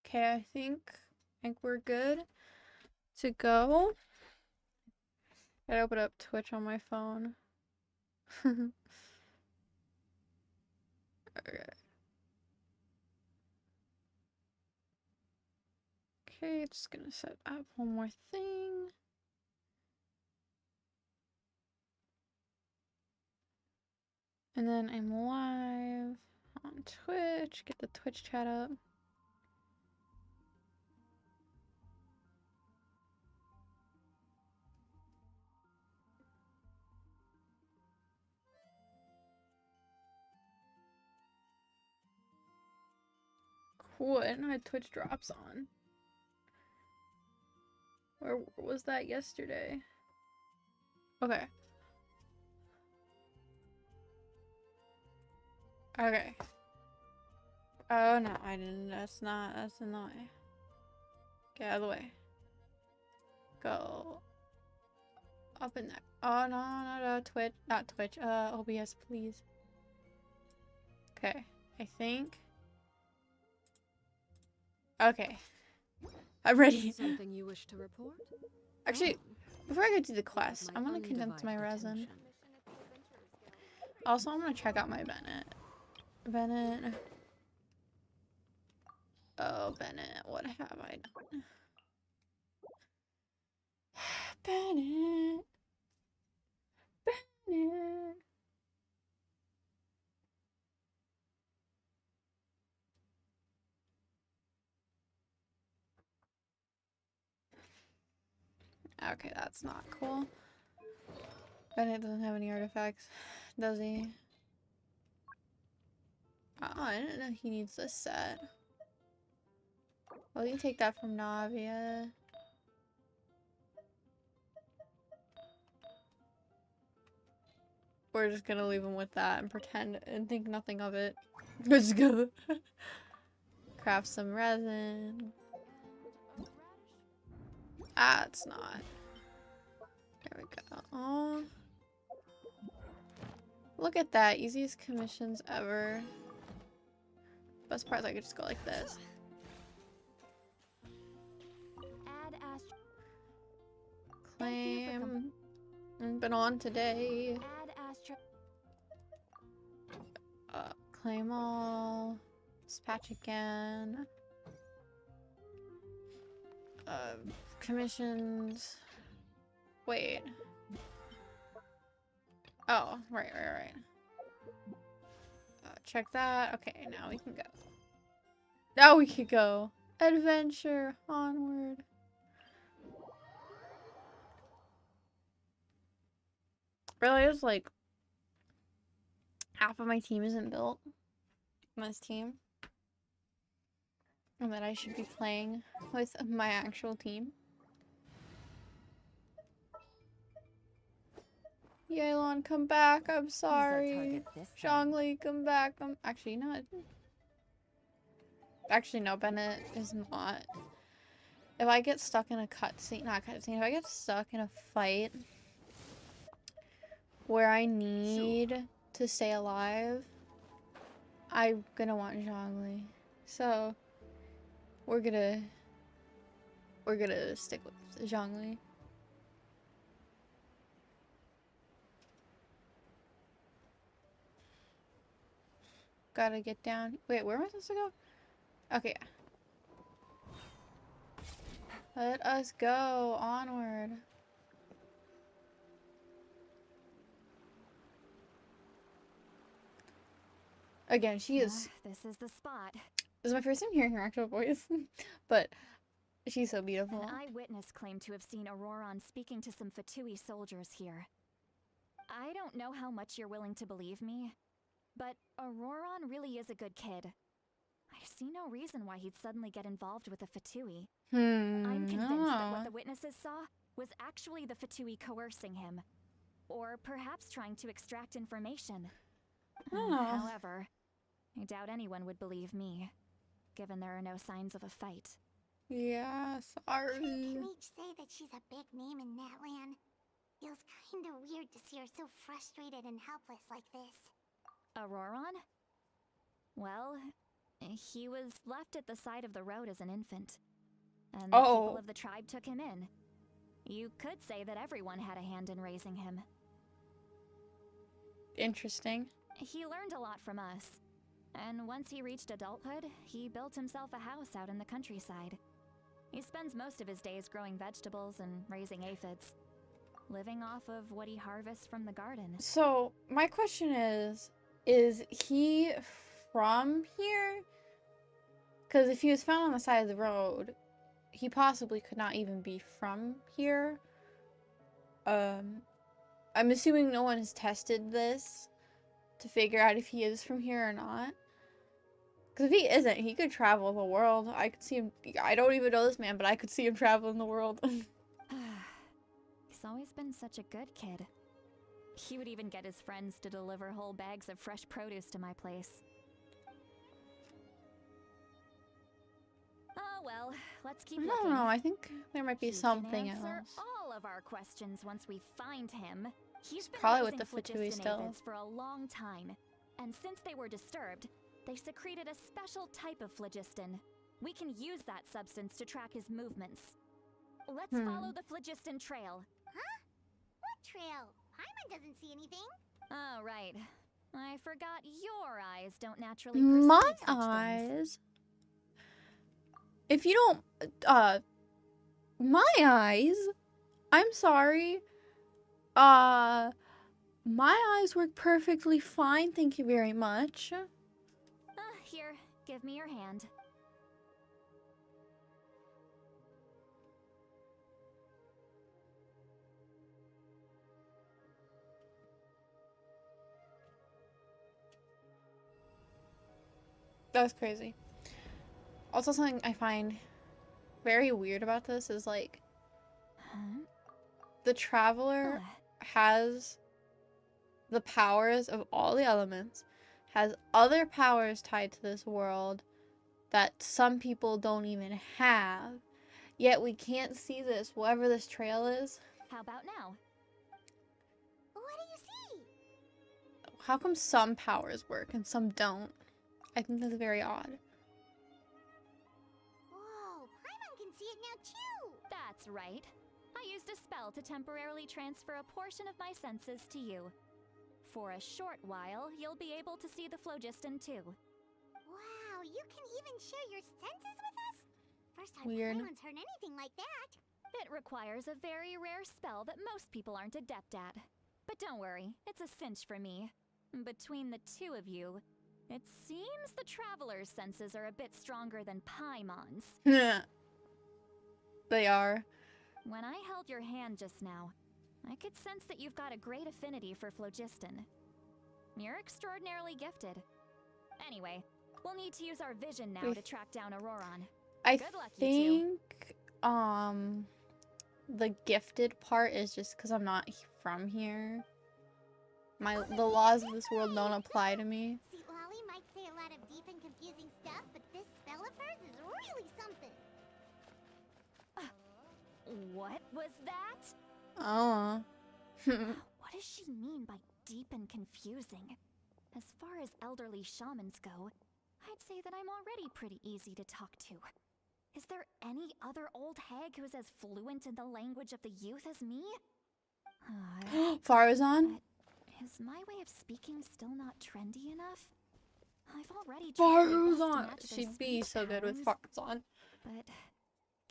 Okay, I think we're good to go. Gotta open up Twitch on my phone. Okay. Okay, just gonna set up one more thing. And then I'm live on Twitch. Get the Twitch chat up. Cool, I didn't know I had Twitch drops on. Where was that yesterday? Okay. Okay. Oh no, I didn't. That's annoying. Get out of the way. Go. Up in there. Oh no, Twitch. Not Twitch. OBS, please. Okay. I think. Okay. I'm ready. Something you wish to report? Actually, before I go do the quest, I'm gonna condense my resin. Also, I'm gonna check out my Bennett. Bennett. Oh, Bennett, what have I done? Bennett. Bennett. Okay, that's not cool. Bennett doesn't have any artifacts, does he? Oh, I didn't know he needs this set. Well, you can take that from Navia. We're just gonna leave him with that and pretend and think nothing of it. Let's go. Craft some resin. Ah, it's not. There we go. Oh. Look at that. Easiest commissions ever. Best part is I could just go like this. Claim. Been on today. Claim all. Dispatch again. Commissions. Wait. Oh, right. Check that. Okay, now we can go. Now we can go. Adventure onward. Realize like half of my team isn't built. This team. And that I should be playing with my actual team. Yelan, come back. I'm sorry. Zhongli, come back. Actually, not. Actually, no, Bennett is not. If I get stuck in a cutscene, not cutscene, if I get stuck in a fight where I need to stay alive, I'm gonna want Zhongli. So, we're gonna stick with Zhongli. Gotta get down. Wait, where am I supposed to go? Okay, yeah. Let us go onward. Again, she is. This is the spot. This is my first time hearing her actual voice, but she's so beautiful. An eyewitness claimed to have seen Auroron speaking to some Fatui soldiers here. I don't know how much you're willing to believe me, but Auroron really is a good kid. I see no reason why he'd suddenly get involved with the Fatui. I'm convinced that what the witnesses saw was actually the Fatui coercing him. Or perhaps trying to extract information. However, I doubt anyone would believe me, given there are no signs of a fight. Yeah, sorry. Can Mage say that she's a big name in that land? Feels kinda weird to see her so frustrated and helpless like this. Auroron? Well, He was left at the side of the road as an infant, and the Oh. people of the tribe took him in. You could say that everyone had a hand in raising him. Interesting. He learned a lot from us, and once he reached adulthood, he built himself a house out in the countryside. He spends most of his days growing vegetables and raising aphids, living off of what he harvests from the garden. So, my question is he from here? Because if he was found on the side of the road, he possibly could not even be from here. I'm assuming no one has tested this to figure out if he is from here or not. Because if he isn't, he could travel the world. I could see him. I don't even know this man, but I could see him traveling the world. He's always been such a good kid. He would even get his friends to deliver whole bags of fresh produce to my place. Oh well, let's keep I looking. don't know. I think there might be He something can answer else. all of our questions once we find him. He's been probably with raising the Fatui phlogiston still. aphids for a long time, and since they were disturbed, they secreted a special type of phlogiston. We can use that substance to track his movements. Let's follow the phlogiston trail. Huh? What trail? Paimon doesn't see anything. Oh, right. I forgot your eyes don't naturally perceive My such things. eyes. If you don't, my eyes. I'm sorry. My eyes work perfectly fine. Thank you very much. Here, give me your hand. That was crazy. Also, something I find very weird about this is like Huh? the traveler has the powers of all the elements, has other powers tied to this world that some people don't even have. Yet we can't see this, whatever this trail is. How about now? What do you see? How come some powers work and some don't? I think that's very odd. Whoa, Paimon can see it now too. That's right. I used a spell to temporarily transfer a portion of my senses to you. For a short while, you'll be able to see the phlogiston too. Wow, you can even share your senses with us? First time Weird. Paimon's heard anything like that. It requires a very rare spell that most people aren't adept at. But don't worry, it's a cinch for me. Between the two of you, it seems the traveler's senses are a bit stronger than Paimon's. They are. When I held your hand just now, I could sense that you've got a great affinity for phlogiston. You're extraordinarily gifted. Anyway, we'll need to use our vision now to track down Auroron. I Good luck, you think the gifted part is just because I'm not from here. The laws of this world don't apply to me. See, Lolly might say a lot of deep and confusing stuff, but this spell of hers is really something. What was that? Oh. What does she mean by deep and confusing? As far as elderly shamans go, I'd say that I'm already pretty easy to talk to. Is there any other old hag who's as fluent in the language of the youth as me? Farazan? Is my way of speaking still not trendy enough? I've already tried my best to Farazan! match their She'd be speech so good with patterns, Farazan. but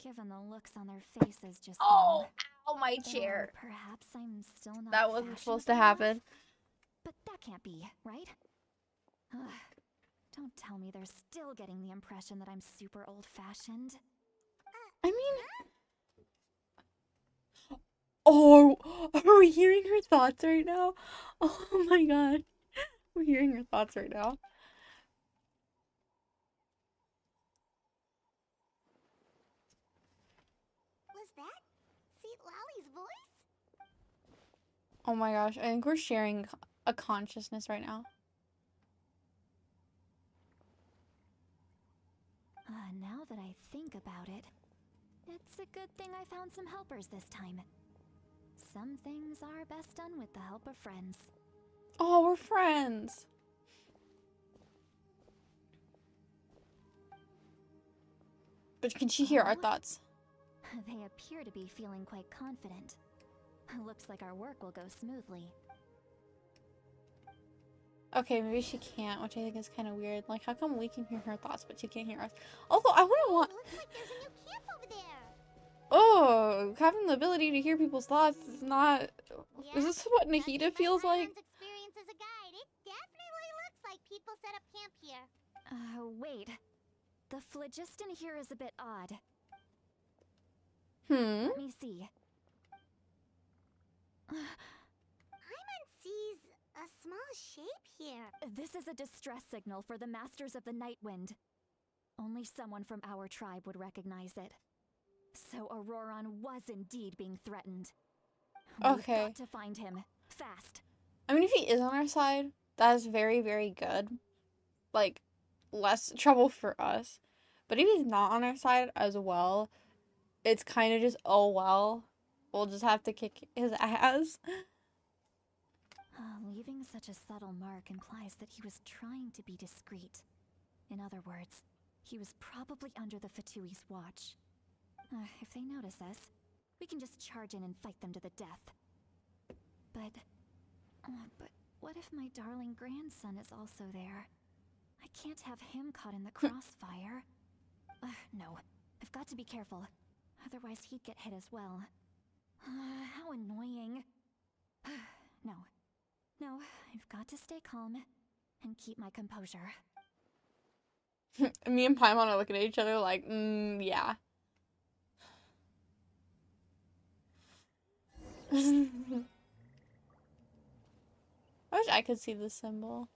given the looks on their faces just Oh! now, Ow, my or chair. perhaps I'm still not That wasn't supposed to fashionable enough? happen. But that can't be, right? Don't tell me they're still getting the impression that I'm super old-fashioned. I mean... Oh, are we hearing her thoughts right now? Oh my god. We're hearing her thoughts right now. Was that Seat Lolly's voice? Oh my gosh, I think we're sharing a consciousness right now. Now that I think about it, it's a good thing I found some helpers this time. Some things are best done with the help of friends. Oh, we're friends. But can she hear our Oh? thoughts? They appear to be feeling quite confident. Looks like our work will go smoothly. Okay, maybe she can't, which I think is kind of weird. Like, how come we can hear her thoughts, but she can't hear us? Although, I wouldn't want... Looks like there's a new camp over there. Oh, having the ability to hear people's thoughts is not... Yeah, Is this what judging Nikita by feels like? Paimon's experience as a guide, it definitely looks like people set up camp here. Wait. The phlogiston here is a bit odd. Hmm? Let me see. Paimon sees a small shape here. This is a distress signal for the Masters of the Night Wind. Only someone from our tribe would recognize it. So Auroron was indeed being threatened. Okay. We've got to find him. Fast. I mean, if he is on our side, that is very, very good. Like, less trouble for us. But if he's not on our side as well, it's kind of just, oh well. We'll just have to kick his ass. Leaving such a subtle mark implies that he was trying to be discreet. In other words, he was probably under the Fatui's watch. If they notice us, we can just charge in and fight them to the death. But what if my darling grandson is also there? I can't have him caught in the crossfire. No, I've got to be careful. Otherwise he'd get hit as well. How annoying. No, I've got to stay calm and keep my composure. Me and Paimon are looking at each other like, yeah. I wish I could see the symbol.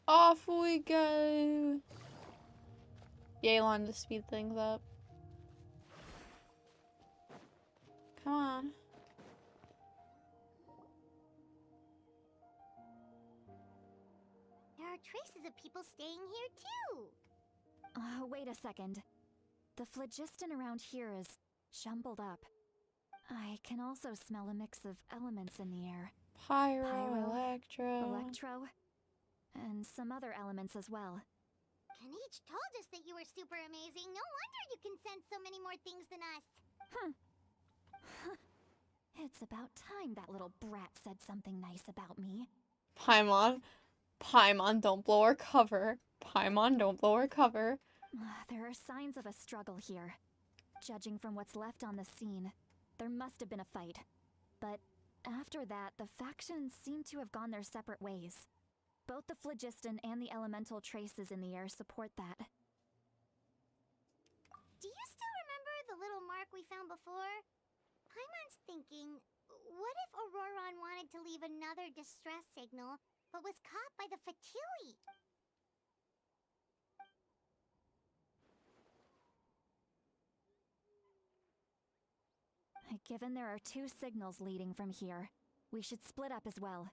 Off we go. Yelan to speed things up. Come on. There are traces of people staying here too. Wait a second. The phlogiston around here is jumbled up. I can also smell a mix of elements in the air. Pyro, Electro, and some other elements as well. Kanich told us that you were super amazing. No wonder you can sense so many more things than us. It's about time that little brat said something nice about me. Paimon, don't blow our cover. Paimon, don't blow our cover. There are signs of a struggle here. Judging from what's left on the scene, there must have been a fight. But after that, the factions seem to have gone their separate ways. Both the phlogiston and the elemental traces in the air support that. Do you still remember the little mark we found before? Paimon's thinking, what if Auroron wanted to leave another distress signal, but was caught by the Fatui? Given there are two signals leading from here, we should split up as well.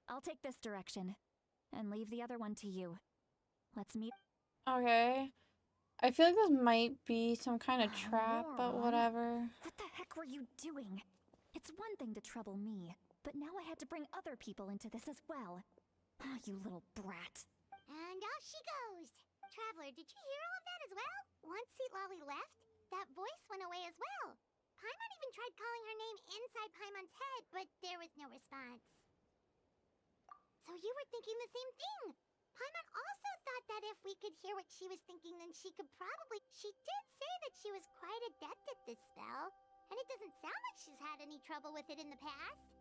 I'll take this direction, and leave the other one to you. Let's meet. Okay. I feel like this might be some kind of trap, but Auroron. whatever. What the heck were you doing? It's one thing to trouble me, but now I had to bring other people into this as well. You little brat. And off she goes. Traveler, did you hear all of that as well? Once Lolly left, that voice went away as well. Paimon even tried calling her name inside Paimon's head, but there was no response. So you were thinking the same thing. Paimon also thought that if we could hear what she was thinking, then she could probably... She did say that she was quite adept at this spell, and it doesn't sound like she's had any trouble with it in the past.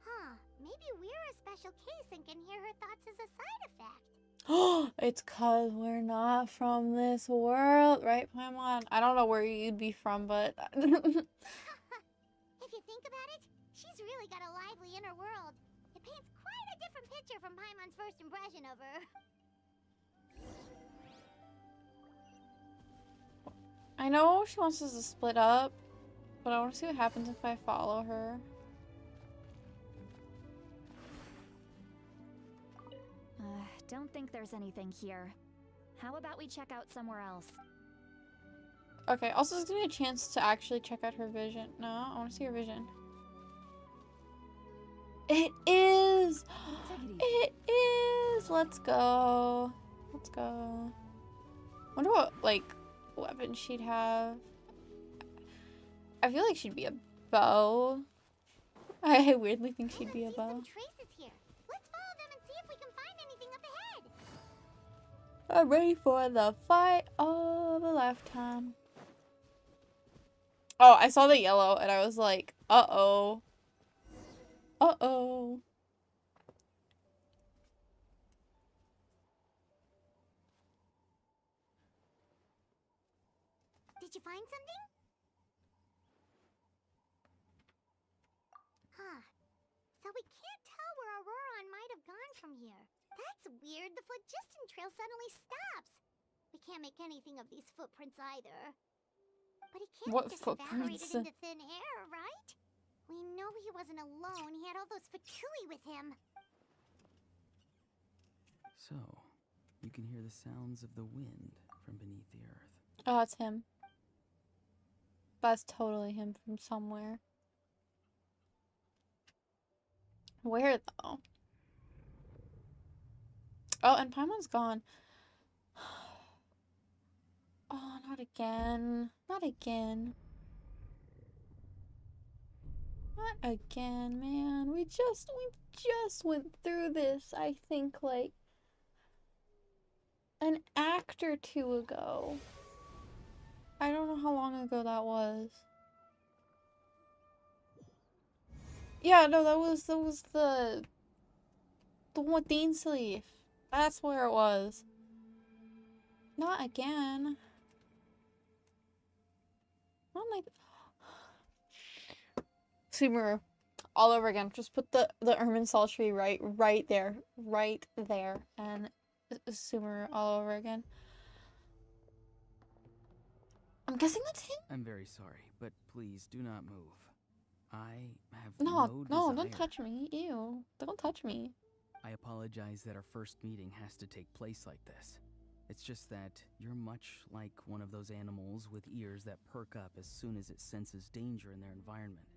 Huh, maybe we're a special case and can hear her thoughts as a side effect. It's cause we're not from this world, right, Paimon? I don't know where you'd be from, but If you think about it, she's really got a lively inner world. It paints quite a different picture from Paimon's first impression of her. I know she wants us to split up, but I want to see what happens if I follow her. Don't think there's anything here. How about we check out somewhere else? Okay, also it's gonna be a chance to actually check out her vision. No, I want to see her vision. It is! Take it easy. It is! let's go. Let's go. Wonder what, like, weapon she'd have. I feel like she'd be a bow. I weirdly think she'd be a bow. Some traces here. Let's follow them and see if we can find anything up ahead. I'm ready for the fight of a lifetime. Oh, I saw the yellow and I was like, uh-oh. Uh-oh. Did you find something? Huh. So we can't tell where Auroron might have gone from here. That's weird. The phlogiston trail suddenly stops. We can't make anything of these footprints either. But he can't What have just footprints? evaporated into thin air, right? We know he wasn't alone. He had all those Fatui with him. So, you can hear the sounds of the wind from beneath the earth. Oh, it's him. That's totally him from somewhere. Where, though? Oh, and Paimon's gone. Oh, not again. Not again. Not again, man. We just went through this, I think, like an act or two ago. I don't know how long ago that was. Yeah, no, that was the one with Dean Sleeve. That's where it was. Not again. Not like Subaru. All over again. Just put the ermine sultry right there. Right there. And Subaru all over again. I'm guessing that's him? I'm very sorry, but please do not move. I have No, desire. don't touch me. Ew. Don't touch me. I apologize that our first meeting has to take place like this. It's just that you're much like one of those animals with ears that perk up as soon as it senses danger in their environment.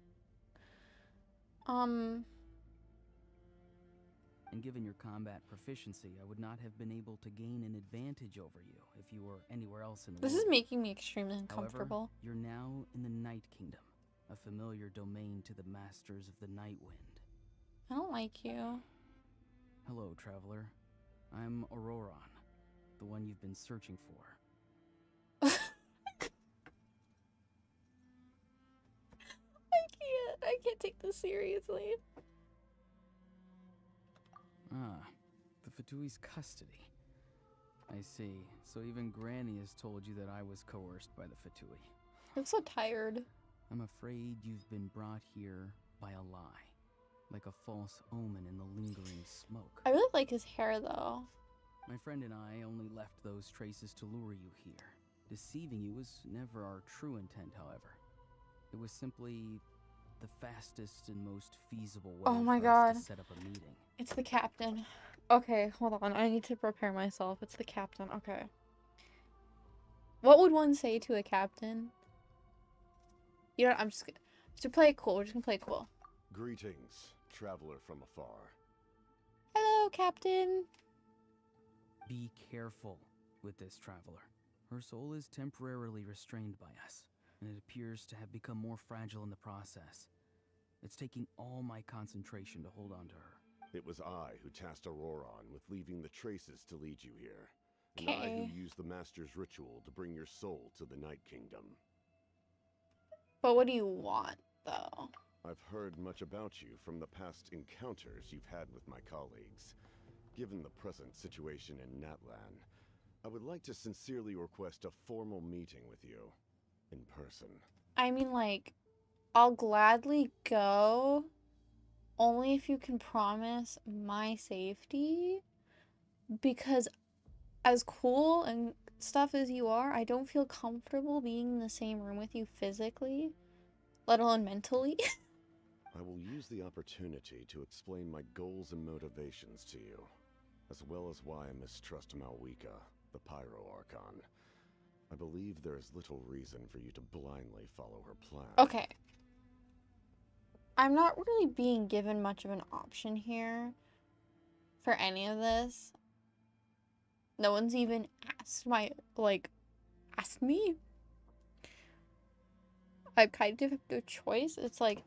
And given your combat proficiency, I would not have been able to gain an advantage over you if you were anywhere else in the world. This is making me extremely uncomfortable. However, you're now in the Night Kingdom, a familiar domain to the Masters of the Night Wind. I don't like you. Hello, traveler. I'm Auroron, the one you've been searching for. I can't take this seriously. Ah, the Fatui's custody. I see. So even Granny has told you that I was coerced by the Fatui. I'm so tired. I'm afraid you've been brought here by a lie. Like a false omen in the lingering smoke. I really like his hair, though. My friend and I only left those traces to lure you here. Deceiving you was never our true intent, however. It was simply the fastest and most feasible way Oh my for us God. to set up a meeting. It's the captain. Okay, hold on. I need to prepare myself. It's the captain. Okay. What would one say to a captain? You know, I'm just gonna... To play it cool. We're just gonna play it cool. Greetings, traveler from afar. Hello, captain. Be careful with this traveler. Her soul is temporarily restrained by us, and it appears to have become more fragile in the process. It's taking all my concentration to hold on to her. It was I who tasked Auroron with leaving the traces to lead you here. And I Okay. who used the Master's ritual to bring your soul to the Night Kingdom. But what do you want, though? I've heard much about you from the past encounters you've had with my colleagues. Given the present situation in Natlan, I would like to sincerely request a formal meeting with you. In person. I mean, like, I'll gladly go. Only if you can promise my safety. Because as cool and stuff as you are, I don't feel comfortable being in the same room with you physically, let alone mentally. I will use the opportunity to explain my goals and motivations to you, as well as why I mistrust Malwika, the Pyro Archon. I believe there is little reason for you to blindly follow her plan. Okay. I'm not really being given much of an option here for any of this. No one's even asked asked me. I kind of have no choice. It's like,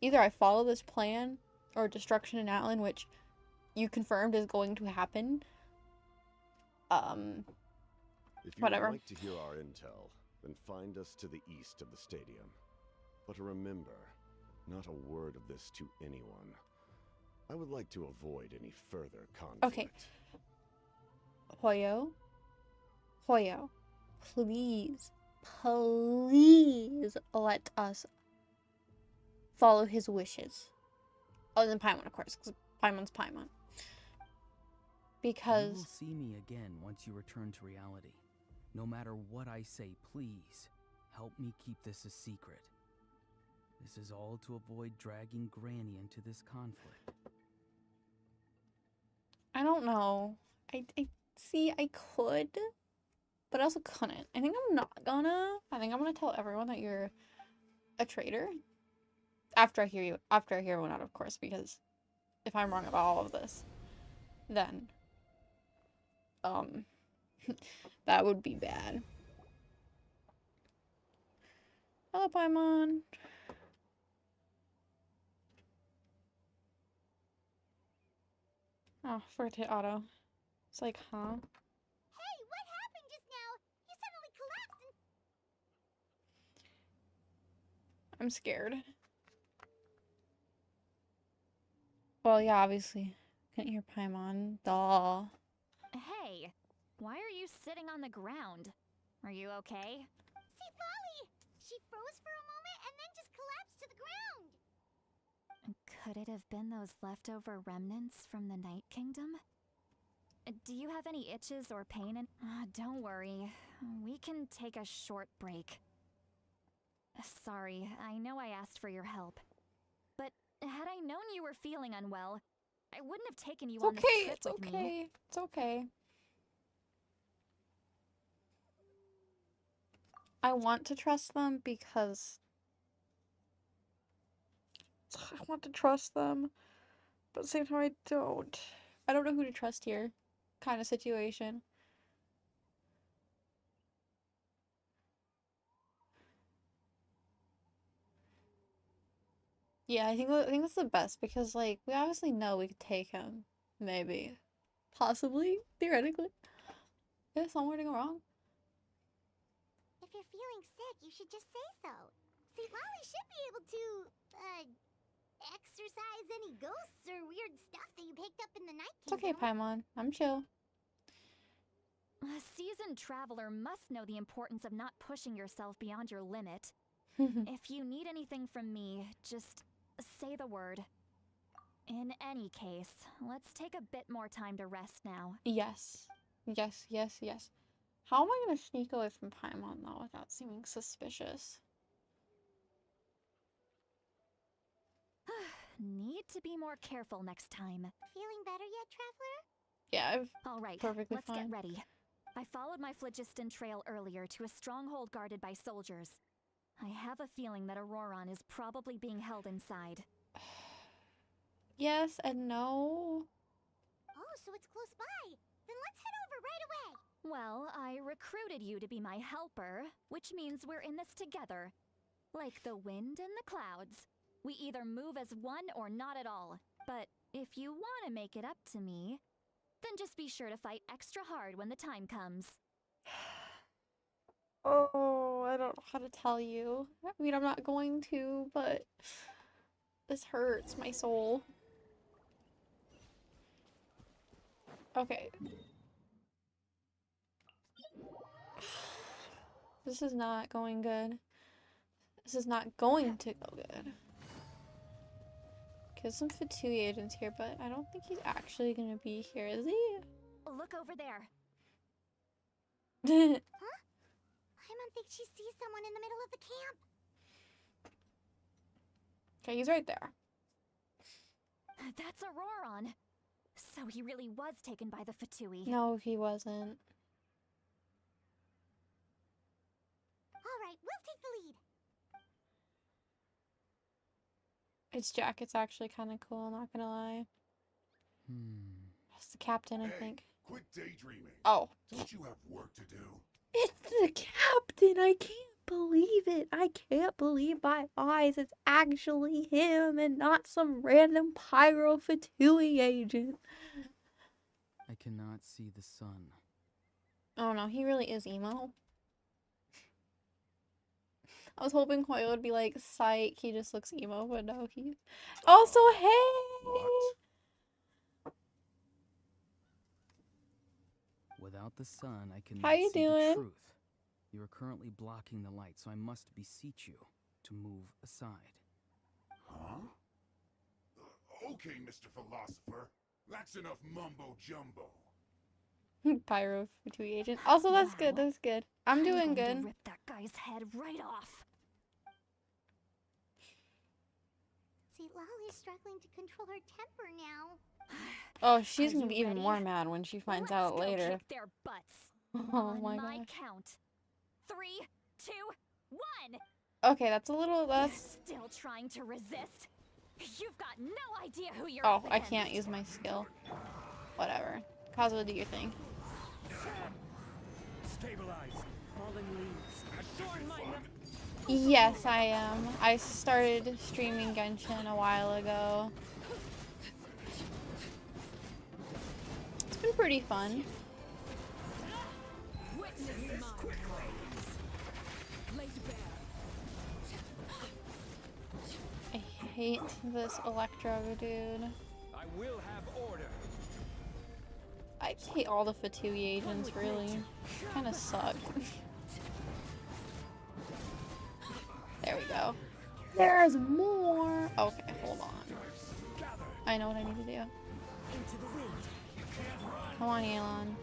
either I follow this plan or destruction in Atlan, which you confirmed is going to happen. If you Whatever. would like to hear our intel, then find us to the east of the stadium. But remember, not a word of this to anyone. I would like to avoid any further conflict. Okay. Hoyo, please let us follow his wishes. Other than Paimon, of course, because Paimon's Paimon. You will Because see me again once you return to reality. No matter what I say, please help me keep this a secret. This is all to avoid dragging Granny into this conflict. I don't know. I see, I could, but I also couldn't. I think I'm not gonna. I think I'm gonna tell everyone that you're a traitor. After I hear everyone out, of course, because if I'm wrong about all of this, then that would be bad. Hello, Paimon. Oh, forget to hit auto. It's like, huh? Hey, what happened just now? You suddenly collapsed and... I'm scared. Well, yeah, obviously. Couldn't hear Paimon. Duh. Hey, why are you sitting on the ground? Are you okay? See, Lolly! She froze for a moment and then just collapsed to the ground! Could it have been those leftover remnants from the Night Kingdom? Do you have any itches or pain in— don't worry. We can take a short break. Sorry, I know I asked for your help. But had I known you were feeling unwell, I wouldn't have taken you It's on this okay, trip it's with me. okay. It's okay. I want to trust them because I want to trust them, but at the same time I don't. I don't know who to trust here, kind of situation. Yeah, I think that's the best because like we obviously know we could take him, maybe, possibly, theoretically. If somewhere to go wrong. If you're feeling sick, you should just say so. See, Lolly should be able to, exorcise any ghosts or weird stuff that you picked up in the Night It's okay, Kingdom. Paimon. I'm chill. A seasoned traveler must know the importance of not pushing yourself beyond your limit. If you need anything from me, just say the word. In any case, let's take a bit more time to rest now. Yes. Yes, yes, yes. How am I gonna sneak away from Paimon though without seeming suspicious? Need to be more careful next time. Feeling better yet, Traveler? Yeah, All right, Perfectly let's fine. get ready. I followed my phlogiston trail earlier to a stronghold guarded by soldiers. I have a feeling that Auroron is probably being held inside. yes and no. Oh, so it's close by. Then let's head over right away. Well, I recruited you to be my helper, which means we're in this together. Like the wind and the clouds. We either move as one or not at all. But if you want to make it up to me, then just be sure to fight extra hard when the time comes. Oh, I don't know how to tell you. I mean, I'm not going to, but this hurts my soul. Okay. This is not going good. This is not going to go good. There's some Fatui agents here, but I don't think he's actually gonna be here, is he? Look over there. Paimon thinks she sees someone in the middle of the camp. Okay, he's right there. That's Auroron. So he really was taken by the Fatui. No, he wasn't. All right, we'll take the lead. Its jacket's actually kind of cool, not gonna lie. That's the captain, I think. Quit daydreaming. Oh. Don't you have work to do? It's the captain. I can't believe it. I can't believe my eyes. It's actually him and not some random Pyro Fatui agent. I cannot see the sun. Oh no, he really is emo. I was hoping Hoyle would be like, psych, he just looks emo, but no, he's... Also, hey! What? Without the sun, I cannot How you see the doing? truth. You are currently blocking the light, so I must beseech you to move aside. Huh? Okay, Mr. Philosopher. That's enough mumbo-jumbo. Pyro Fatui agent. Also, that's good, Wow. that's good. I'm doing going to good. rip that guy's head right off. See, Lolly's struggling to control her temper now. Oh, she's Are gonna be you even ready? more mad when she finds Let's out go later. kick their butts. Oh On my my gosh. count. 3, 2, 1. Okay, that's a little, that's... You're still trying to resist? You've got no idea who you're Oh, up I against. can't use my skill. Whatever. Kazuo, do your thing. Stabilize. Falling leaves. Adorn my Yes, I am. I started streaming Genshin a while ago. It's been pretty fun. Witness my praise. Laid bare. I hate this Electro dude. I will have order. I hate all the Fatui agents, really. Kind of suck. There we go. There's more! Okay, hold on. I know what I need to do. Into the wind. Come on, Yelan.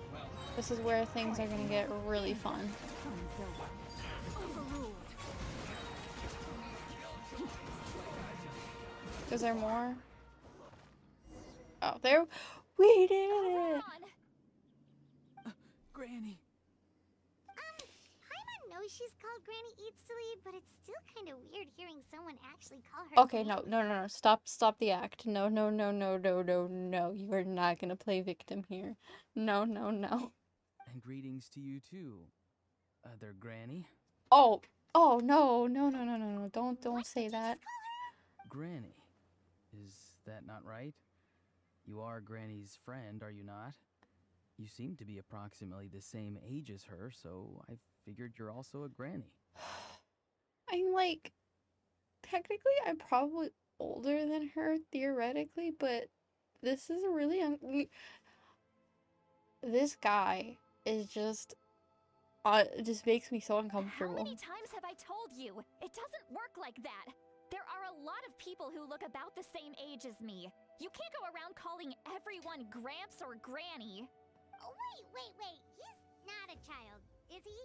This is where things are gonna get really fun. Overruled. Is there more? Oh, there. We did it! On. Granny! Paimon knows she's called Granny Eats to Lead, but it's still kind of weird hearing someone actually call her Okay, Granny. no. Stop the act. No. You are not gonna play victim here. No. And greetings to you too, other Granny. Oh, no. Don't say that. Granny. Is that not right? You are Granny's friend, are you not? You seem to be approximately the same age as her, so I figured you're also a Granny. I'm like, technically, I'm probably older than her, theoretically, but this is a really this guy is just makes me so How uncomfortable. many times have I told you? It doesn't work like that. There are a lot of people who look about the same age as me. You can't go around calling everyone Gramps or Granny. Oh, wait. He's not a child, is he?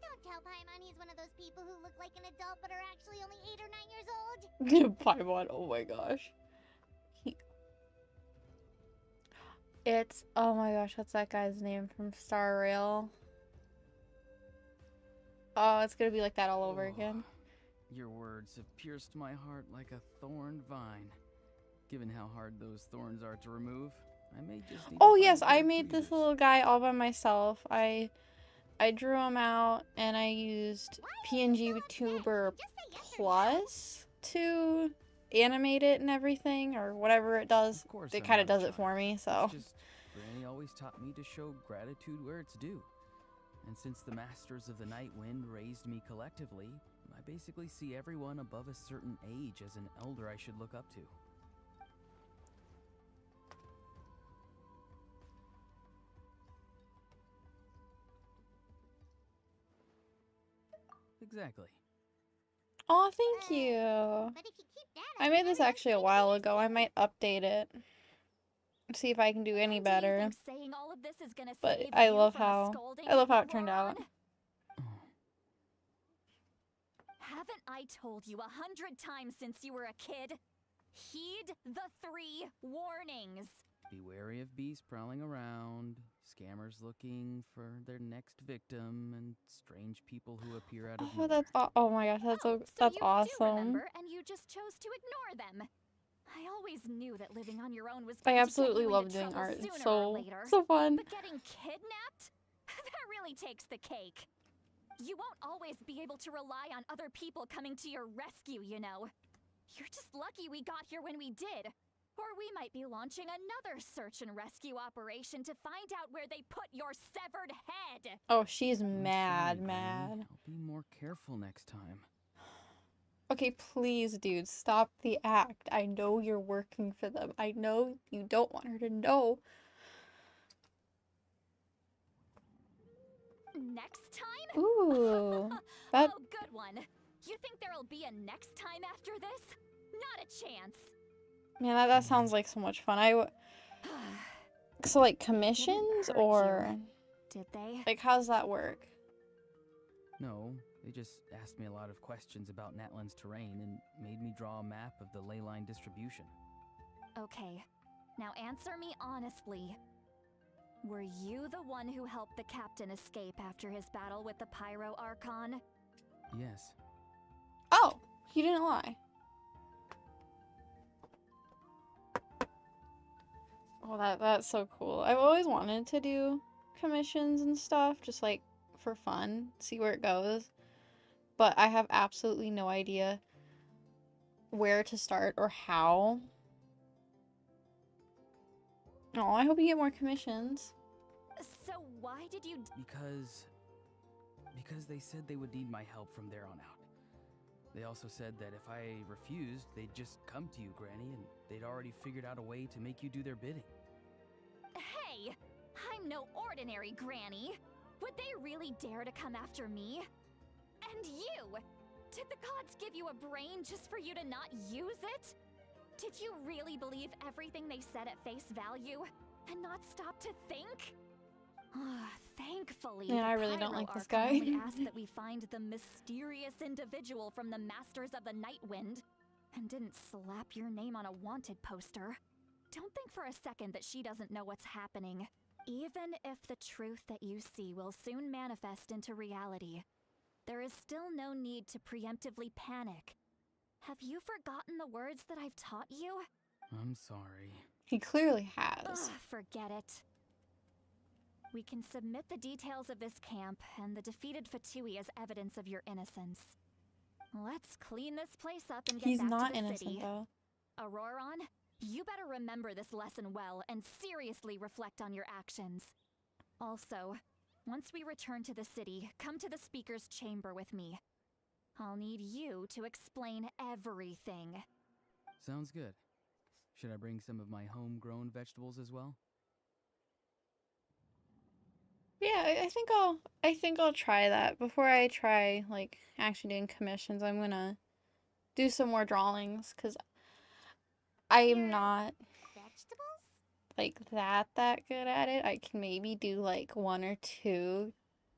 Don't tell Paimon he's one of those people who look like an adult but are actually only 8 or 9 years old. Paimon, oh my gosh. It's, oh my gosh, what's that guy's name from Star Rail? Oh, it's gonna be like that all over again. Your words have pierced my heart like a thorned vine. Given how hard those thorns are to remove, I may just need to Oh find yes, I better made this tweezers. little guy all by myself. I drew him out and I used PNG Tuber Just say yes or no. Plus to animate it and everything, or whatever it does. Of course It I'm kind of not a does it for child. me, so. It's just Granny always taught me to show gratitude where it's due. And since the Masters of the Night Wind raised me collectively, I basically see everyone above a certain age as an elder I should look up to. Exactly. Aw, thank you. But if you keep that I up, made this everyone's actually a going to while be ago. I silly. might update it. See if I can do any And better. Do you think saying all of this is gonna But save I you love from a how scolding, it turned out. Auroron? Haven't I told you 100 times since you were a kid? Heed the 3 warnings. Be wary of beasts prowling around, scammers looking for their next victim, and strange people who appear out of Oh, nowhere. that's oh my gosh, that's So that's you do awesome. remember, and you just chose to ignore them. I always knew that living on your own was I going absolutely to get you love into doing trouble art. It's sooner or so later. so fun. But getting kidnapped? That really takes the cake. You won't always be able to rely on other people coming to your rescue, you know. You're just lucky we got here when we did. Or we might be launching another search and rescue operation to find out where they put your severed head. Oh, she's I'm mad, sorry, mad. Granny. I'll be more careful next time. Okay, please, dude, stop the act. I know you're working for them. I know you don't want her to know. Next time? Ooh, that Oh, good one. You think there'll be a next time after this? Not a chance. man, that sounds like so much fun. So like commissions hurt or Did they? like how's that work? No, they just asked me a lot of questions about Natlan's terrain and made me draw a map of the ley line distribution. Okay, now answer me honestly. Were you the one who helped the captain escape after his battle with the Pyro Archon? Yes. Oh, he didn't lie. Oh, that's so cool. I've always wanted to do commissions and stuff, just like for fun, see where it goes. But I have absolutely no idea where to start or how. Oh, I hope you get more commissions. So why did you... Because they said they would need my help from there on out. They also said that if I refused, they'd just come to you, Granny, and they'd already figured out a way to make you do their bidding. Hey! I'm no ordinary Granny! Would they really dare to come after me? And you! Did the gods give you a brain just for you to not use it? Did you really believe everything they said at face value? And not stop to think? Thankfully, Yeah, I the really don't Pyro like this Archon guy. only asked that we find the mysterious individual from the Masters of the Night Wind, and didn't slap your name on a wanted poster. Don't think for a second that she doesn't know what's happening. Even if the truth that you see will soon manifest into reality, there is still no need to preemptively panic. Have you forgotten the words that I've taught you? I'm sorry. He clearly has. Ugh, forget it. We can submit the details of this camp and the defeated Fatui as evidence of your innocence. Let's clean this place up and get He's back not to the innocent city. though. Auroron, you better remember this lesson well and seriously reflect on your actions. Also, once we return to the city, come to the speaker's chamber with me. I'll need you to explain everything. Sounds good. Should I bring some of my homegrown vegetables as well? Yeah, I think I'll try that. Before I try like actually doing commissions, I'm gonna do some more drawings because I am Your not vegetables? like that good at it. I can maybe do like one or two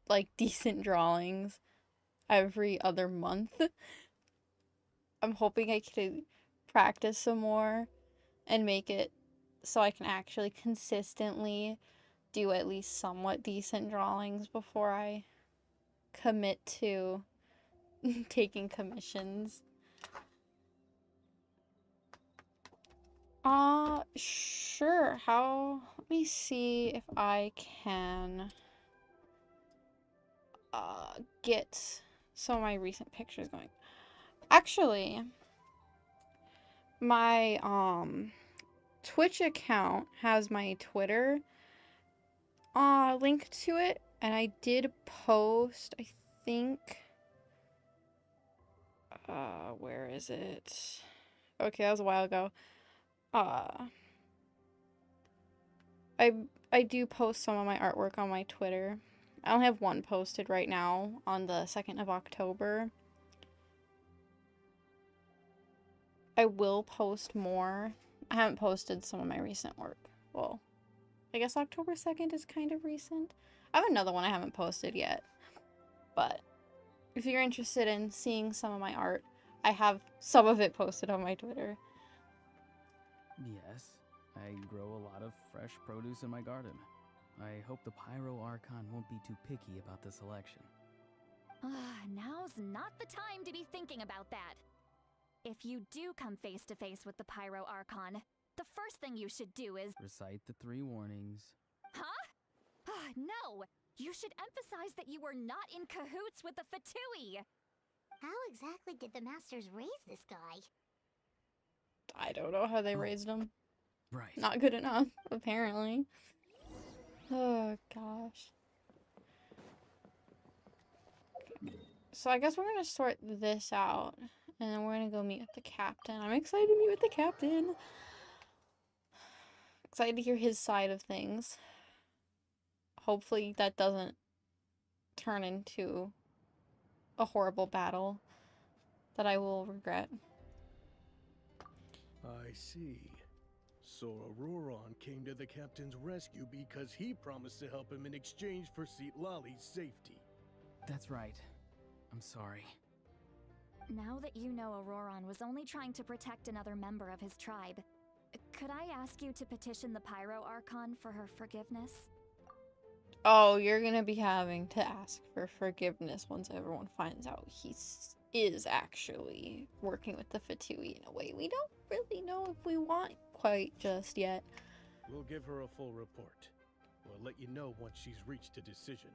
like decent drawings every other month. I'm hoping I can practice some more and make it so I can actually consistently do at least somewhat decent drawings before I commit to taking commissions. Sure. Let me see if I can get some of my recent pictures going. Actually, my Twitch account has my Twitter link to it, and I did post, I think, where is it? Okay, that was a while ago. I do post some of my artwork on my Twitter. I only have one posted right now on the 2nd of October. I will post more. I haven't posted some of my recent work. Well, I guess October 2nd is kind of recent. I have another one I haven't posted yet. But if you're interested in seeing some of my art, I have some of it posted on my Twitter. Yes, I grow a lot of fresh produce in my garden. I hope the Pyro Archon won't be too picky about the selection. Now's not the time to be thinking about that. if you do come face to face with the Pyro Archon, the first thing you should do is... Recite the 3 warnings. Huh? No! You should emphasize that you were not in cahoots with the Fatui! How exactly did the masters raise this guy? I don't know how they Oh. raised him. Right. Not good enough, apparently. Oh, gosh. So I guess we're gonna sort this out, and then we're gonna go meet with the captain. I'm excited to meet with the captain. Excited to hear his side of things. Hopefully that doesn't turn into a horrible battle that I will regret. I see. So Auroron came to the captain's rescue because he promised to help him in exchange for Lali's safety. That's right. I'm sorry. Now that you know Auroron was only trying to protect another member of his tribe, could I ask you to petition the Pyro Archon for her forgiveness? Oh, you're gonna be having to ask for forgiveness once everyone finds out he is actually working with the Fatui in a way we don't really know if we want quite just yet. We'll give her a full report. We'll let you know once she's reached a decision.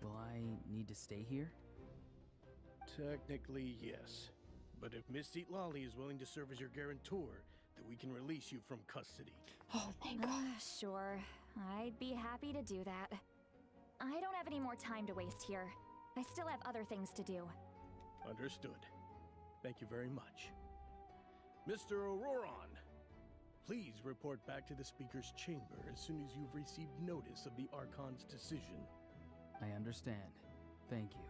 Will I need to stay here? Technically, yes. But if Miss Lali is willing to serve as your guarantor, then we can release you from custody. Oh, thank God. Sure. I'd be happy to do that. I don't have any more time to waste here. I still have other things to do. Understood. Thank you very much. Mr. Auroron, please report back to the Speaker's chamber as soon as you've received notice of the Archon's decision. I understand. Thank you.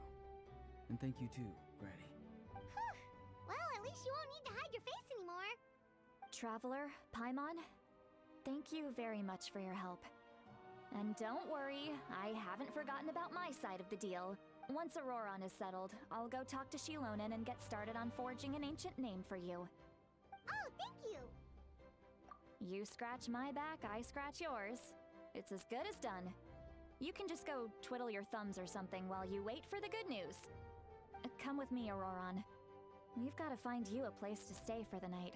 And thank you too, Granny. Well, at least you won't need to hide your face anymore. Traveler, Paimon, thank you very much for your help. And don't worry, I haven't forgotten about my side of the deal. Once Auroron is settled, I'll go talk to Shilonen and get started on forging an ancient name for you. Oh, thank you. You scratch my back, I scratch yours. It's as good as done. You can just go twiddle your thumbs or something while you wait for the good news. Come with me, Auroron. We've got to find you a place to stay for the night.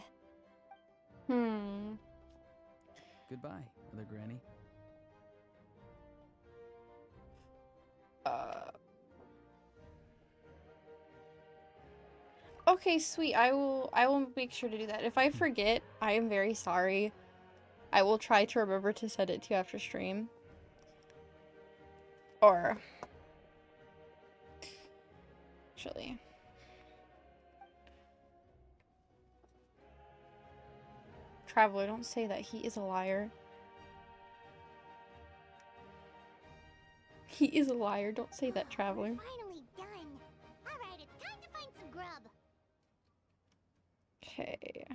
Goodbye, Mother Granny. Okay, sweet. I will make sure to do that. If I forget, I am very sorry. I will try to remember to send it to you after stream. Or actually, Traveler, don't say that. He is a liar. He is a liar. Don't say that, Traveler. We're finally done. All right, it's time to find some grub. Okay.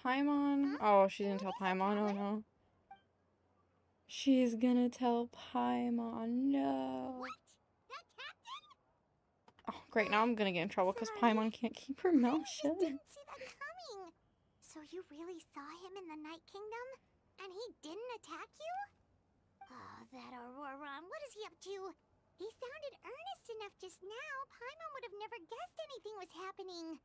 Paimon. Oh, she's gonna tell Paimon. Oh no. She's gonna tell Paimon. No. What? That captain? Oh, great. Now I'm gonna get in trouble because Sorry. Paimon can't keep her mouth I shut. just didn't see that coming. So you really saw him in the Night Kingdom? And he didn't attack you? Oh, that Auroron. What is he up to? He sounded earnest enough just now. Paimon would have never guessed anything was happening.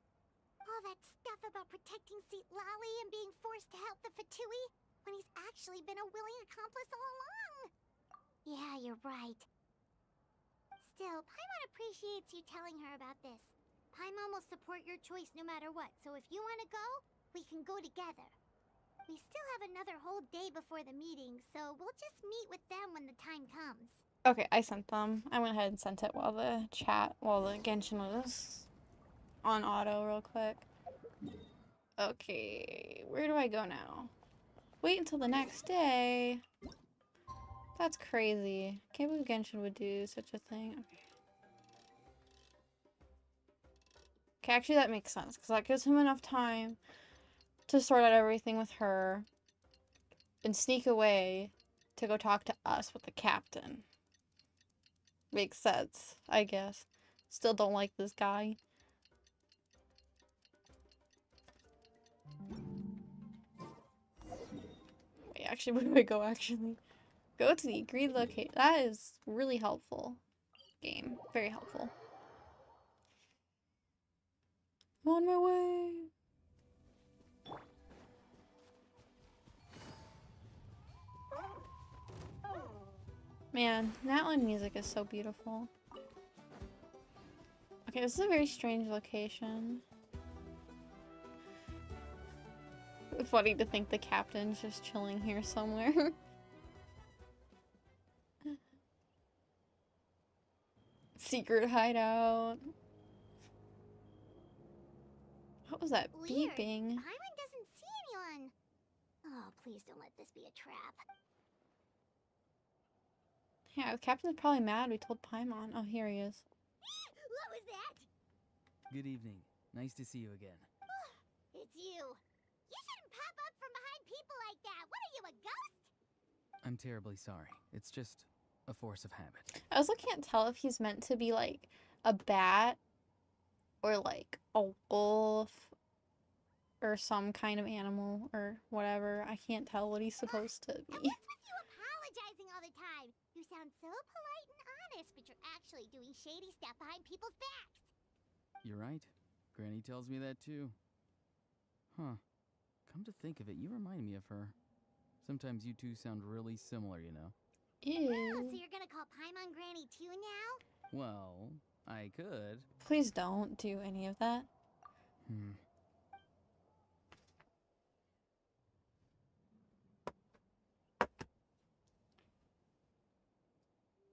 All that stuff about protecting Lali and being forced to help the Fatui when he's actually been a willing accomplice all along. Yeah, you're right. Still, Paimon appreciates you telling her about this. Paimon will support your choice no matter what, so if you want to go, we can go together. We still have another whole day before the meeting, so we'll just meet with them when the time comes. Okay, I sent them. I went ahead and sent it while the Genshin was on auto real quick. Okay, where do I go now? Wait until the next day. That's crazy. Can't believe Genshin would do such a thing. Okay. Okay, actually that makes sense because that gives him enough time to sort out everything with her and sneak away to go talk to us with the captain. Makes sense, I guess. Still don't like this guy. Wait, actually, where do I go, actually? Go to the agreed location. That is really helpful. Game. Very helpful. I'm on my way. Man, Natlan music is so beautiful. Okay, this is a very strange location. Funny to think the captain's just chilling here somewhere. Secret hideout. What was that Weird. beeping? Paimon doesn't see anyone. Oh, please don't let this be a trap. Yeah, the captain's probably mad we told Paimon. Oh, here he is. What was that? Good evening. Nice to see you again. It's you. You shouldn't pop up from behind people like that. What are you, a ghost? I'm terribly sorry. It's just a force of habit. I also can't tell if he's meant to be like a bat or like a wolf or some kind of animal or whatever. I can't tell what he's supposed to And be. what's with you apologizing all the time? You sound so polite and honest, but you're actually doing shady stuff behind people's backs. You're right. Granny tells me that too. Huh. Come to think of it, you remind me of her. Sometimes you two sound really similar, you know. Oh, so Ew. you're gonna call Paimon Granny too now? Well, I could. Please don't do any of that.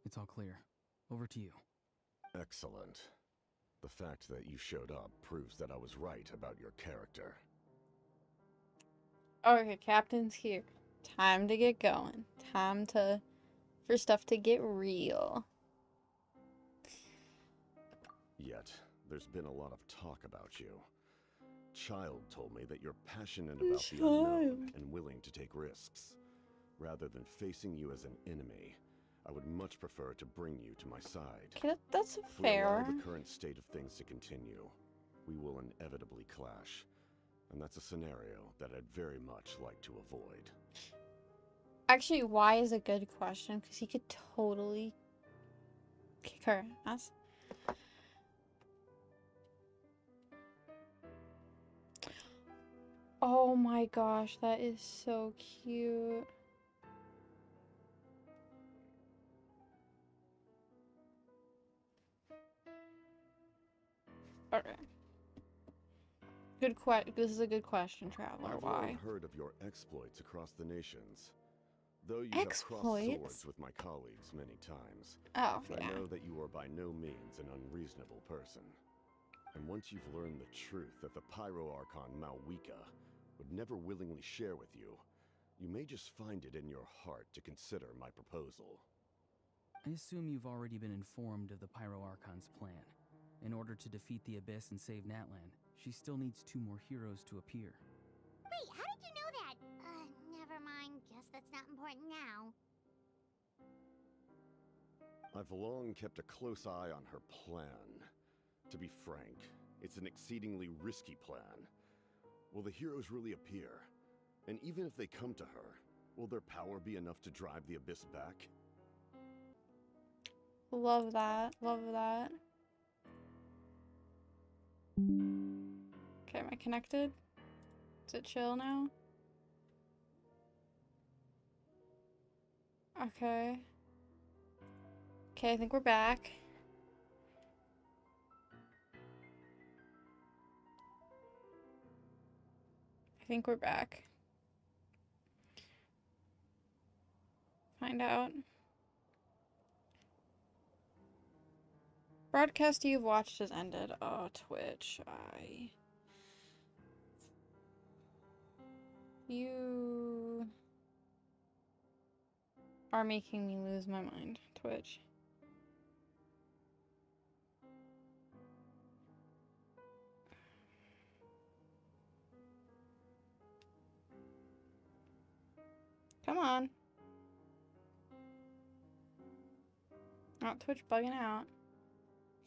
It's all clear. Over to you. Excellent. The fact that you showed up proves that I was right about your character. Okay, captain's here. Time to get going. For stuff to get real. Yet, there's been a lot of talk about you. Child told me that you're passionate about the unknown and willing to take risks. Rather than facing you as an enemy, I would much prefer to bring you to my side. Okay, that's If we fair. allow the current state of things to continue, we will inevitably clash. And that's a scenario that I'd very much like to avoid. Actually, why is a good question, because he could totally kick her ass. Oh my gosh, that is so cute. Okay. This is a good question, Traveler. I've Why? long heard of your exploits across the nations. Though you have crossed Exploits? swords with my colleagues many times, Oh, I yeah. know that you are by no means an unreasonable person. And once you've learned the truth that the Pyro Archon Malwika would never willingly share with you, you may just find it in your heart to consider my proposal. I assume you've already been informed of the Pyro Archon's plan. In order to defeat the Abyss and save Natlan, she still needs 2 more heroes to appear. Wait, how did you know that? Never mind. Guess that's not important now. I've long kept a close eye on her plan. To be frank, it's an exceedingly risky plan. Will the heroes really appear? And even if they come to her, will their power be enough to drive the Abyss back? Love that. Love that. Okay, am I connected? Is it chill now? Okay. Okay, I think we're back. I think we're back. Find out. Broadcast you've watched has ended. Oh, Twitch. You are making me lose my mind, Twitch. Come on. Not Twitch bugging out.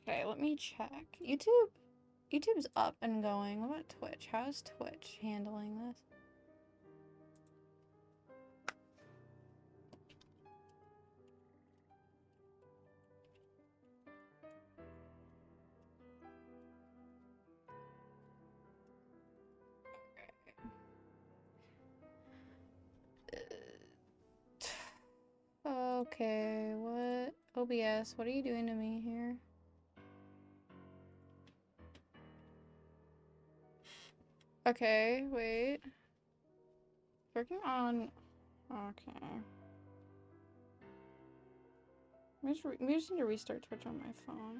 Okay, let me check. YouTube's up and going. What about Twitch? How's Twitch handling this? Okay, what? OBS, what are you doing to me here? Okay, wait. Working on... Okay. We just need to restart Twitch on my phone.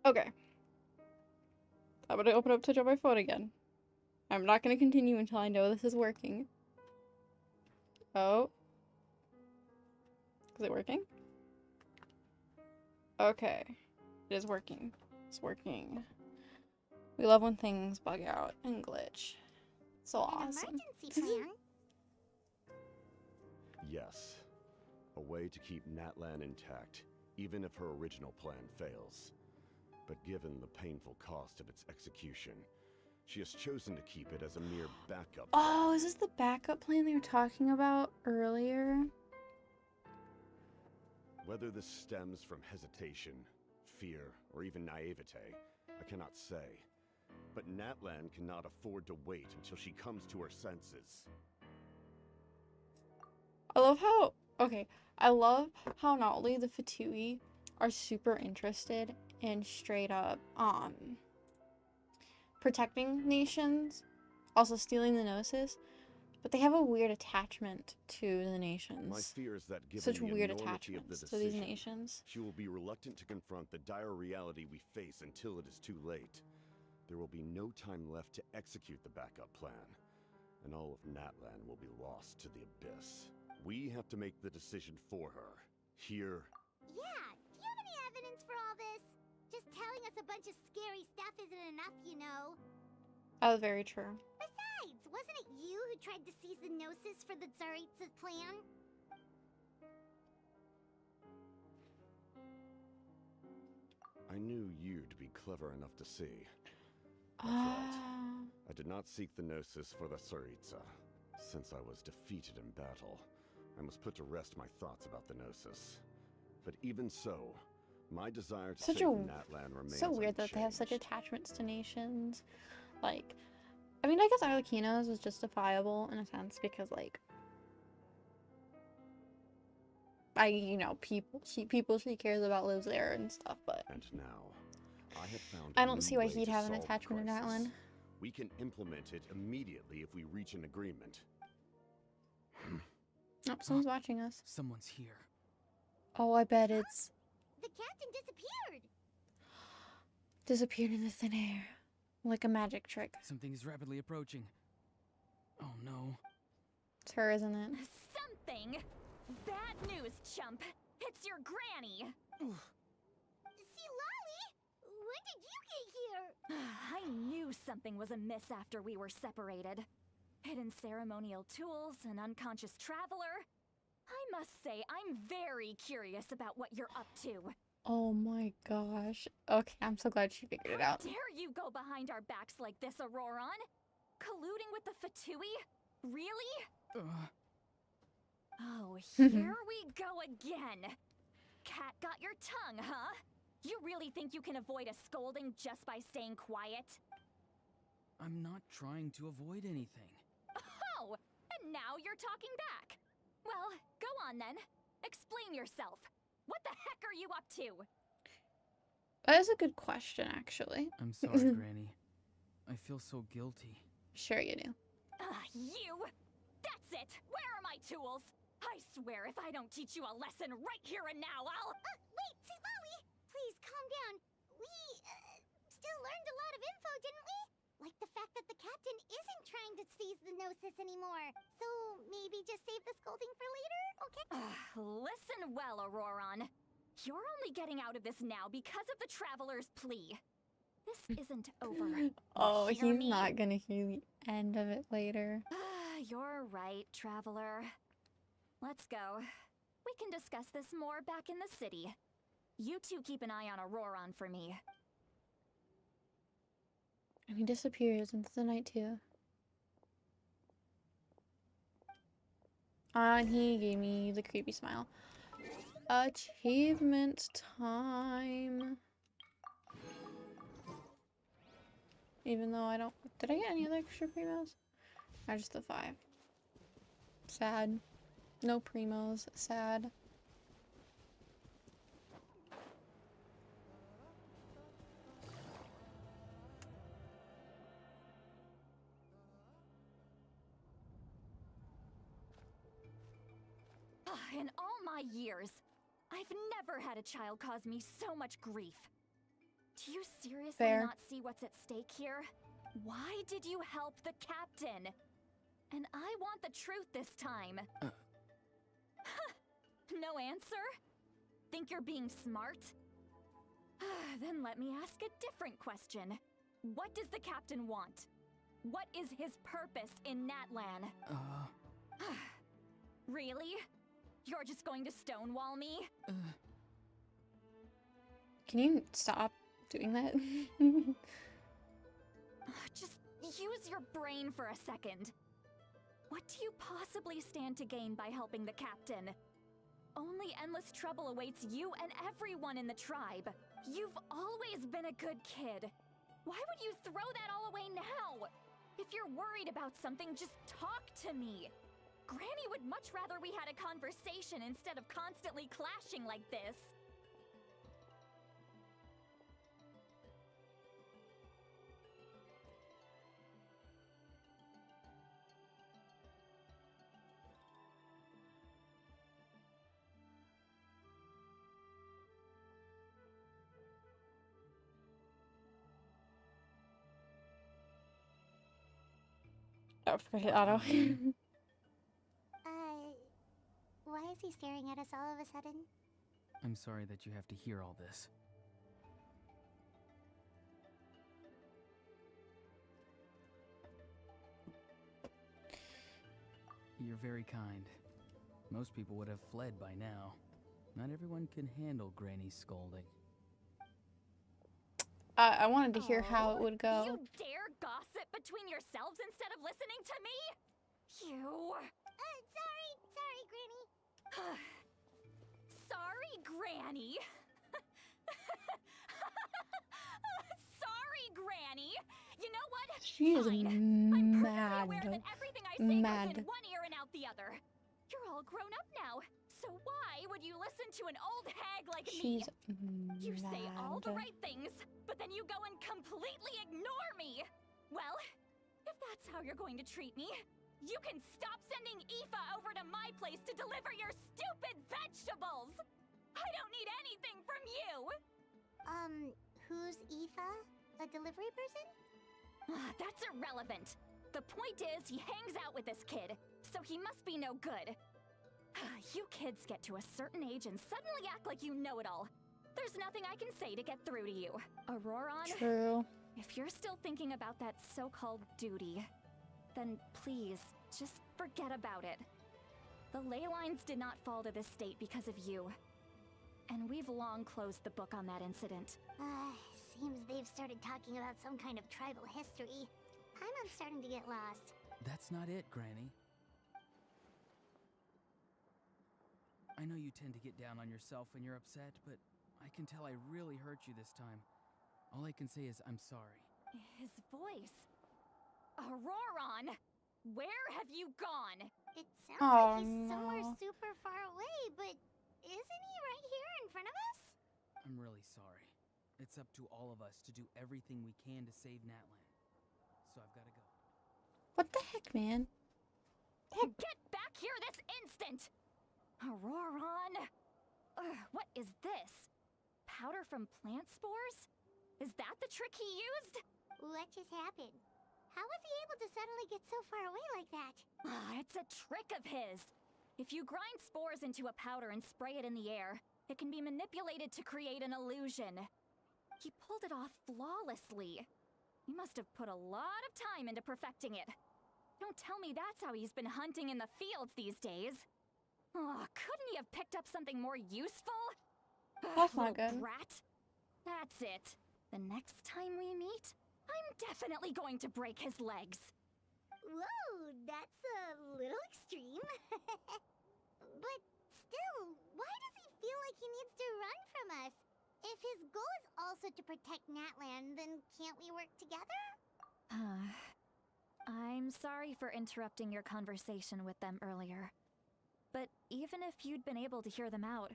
Okay. I'm gonna open up Twitch on my phone again. I'm not gonna continue until I know this is working. Oh. Is it working? Okay. It is working. It's working. We love when things bug out and glitch. So An awesome. emergency plan? Yes. A way to keep Natlan intact, even if her original plan fails. But given the painful cost of its execution, she has chosen to keep it as a mere backup. Oh, is this the backup plan they were talking about earlier? Whether this stems from hesitation, fear, or even naivete, I cannot say. But Natlan cannot afford to wait until she comes to her senses. I love how... Okay, I love how not only the Fatui are super interested in straight up, protecting nations, also stealing the Gnosis, but they have a weird attachment to the nations. My fear is that given Such the weird enormity of the attachments to these decision, nations. she will be reluctant to confront the dire reality we face until it is too late. There will be no time left to execute the backup plan, and all of Natlan will be lost to the abyss. We have to make the decision for her. Here. Yeah, do you have any evidence for all this? Just telling us a bunch of scary stuff isn't enough, you know. Oh, very true. Besides, wasn't it you who tried to seize the Gnosis for the Tsaritsa's plan? I knew you'd be clever enough to see. That's right. I did not seek the Gnosis for the Tsaritsa. Since I was defeated in battle, I must put to rest my thoughts about the Gnosis. But even so, my desire to save Natlan remains So weird that they have such unchanged. attachments to nations. Like, I mean, I guess Arlecchino's is justifiable in a sense because, like, people she cares about lives there and stuff, but And now, I have found I a don't new see why way he'd to have an solve the attachment to crisis. Natlan. We can implement it immediately if we reach an agreement. Oh, someone's watching us. Someone's here. Oh, I bet it's The captain disappeared! disappeared in the thin air. Like a magic trick. Something is rapidly approaching. Oh no. It's her, isn't it? Something? Bad news, chump. It's your granny. See, Lolly? When did you get here? I knew something was amiss after we were separated. Hidden ceremonial tools, an unconscious traveler. I must say, I'm very curious about what you're up to. Oh my gosh. Okay, I'm so glad she figured it How out. dare you go behind our backs like this, Auroron? Colluding with the Fatui? Really? Oh, here we go again. Cat got your tongue, huh? You really think you can avoid a scolding just by staying quiet? I'm not trying to avoid anything. Oh, and now you're talking back. Well, go on then. Explain yourself. What the heck are you up to? That is a good question, actually. I'm sorry, Granny. I feel so guilty. Sure you do. You! That's it! Where are my tools? I swear if I don't teach you a lesson right here and now, I'll... Wait, see, Lolly! Please, calm down. We, still learned a lot of info, didn't we? Like the fact that the captain isn't trying to seize the Gnosis anymore. So, maybe just save the scolding for later, okay? Listen well, Auroron. You're only getting out of this now because of the Traveler's plea. This isn't over. Oh, Hear he's me? not gonna hear the end of it later. You're right, Traveler. Let's go. We can discuss this more back in the city. You two keep an eye on Auroron for me. And he disappears into the night too. And he gave me the creepy smile. Achievement time. Even though I don't... Did I get any other extra primos? Or just the 5? Sad. No primos. Sad. In all my years, I've never had a child cause me so much grief. Do you seriously Fair. not see what's at stake here? Why did you help the captain? And I want the truth this time. No answer? Think you're being smart? Then let me ask a different question. What does the captain want? What is his purpose in Natlan? Really? You're just going to stonewall me? Can you stop doing that? Just use your brain for a second. What do you possibly stand to gain by helping the captain? Only endless trouble awaits you and everyone in the tribe. You've always been a good kid. Why would you throw that all away now? If you're worried about something, just talk to me. Granny would much rather we had a conversation instead of constantly clashing like this. Oh, forgot hit auto. Why is he staring at us all of a sudden? I'm sorry that you have to hear all this. You're very kind. Most people would have fled by now. Not everyone can handle Granny's scolding. I wanted to hear how it would go. You dare gossip between yourselves instead of listening to me? You... Sorry, Granny. Sorry, Granny. Sorry, Granny. You know what? She is Fine. I'm perfectly mad. aware that everything I say Mad. goes in one ear and out the other. You're all grown up now, so why would you listen to an old hag like me? She's You say all the mad. right things, but then you go and completely ignore me. Well, if that's how you're going to treat me, you can stop sending Aoife over to my place to deliver your stupid vegetables. I don't need anything from you. Who's Aoife? A delivery person? That's irrelevant. The point is, he hangs out with this kid, so he must be no good. You kids get to a certain age and suddenly act like you know it all. There's nothing I can say to get through to you. Auroron, True. if you're still thinking about that so-called duty, then please, just forget about it. The ley lines did not fall to this state because of you. And we've long closed the book on that incident. Seems they've started talking about some kind of tribal history. I'm starting to get lost. That's not it, Granny. I know you tend to get down on yourself when you're upset, but I can tell I really hurt you this time. All I can say is I'm sorry. His voice. Auroron! Where have you gone? It sounds Oh, like he's somewhere no. super far away, but isn't he right here in front of us? I'm really sorry. It's up to all of us to do everything we can to save Natlan. So I've got to go. What the heck, man? Get back here this instant! Auroron! What is this? Powder from plant spores? Is that the trick he used? What just happened? How was he able to suddenly get so far away like that? It's a trick of his. If you grind spores into a powder and spray it in the air, it can be manipulated to create an illusion. He pulled it off flawlessly. He must have put a lot of time into perfecting it. Don't tell me that's how he's been hunting in the fields these days. Couldn't he have picked up something more useful? That's not Little good. brat. That's it. The next time we meet, I'm definitely going to break his legs. Whoa, that's a little extreme. But still, why does he feel like he needs to run from us? If his goal is also to protect Natland, then can't we work together? I'm sorry for interrupting your conversation with them earlier. But even if you'd been able to hear them out,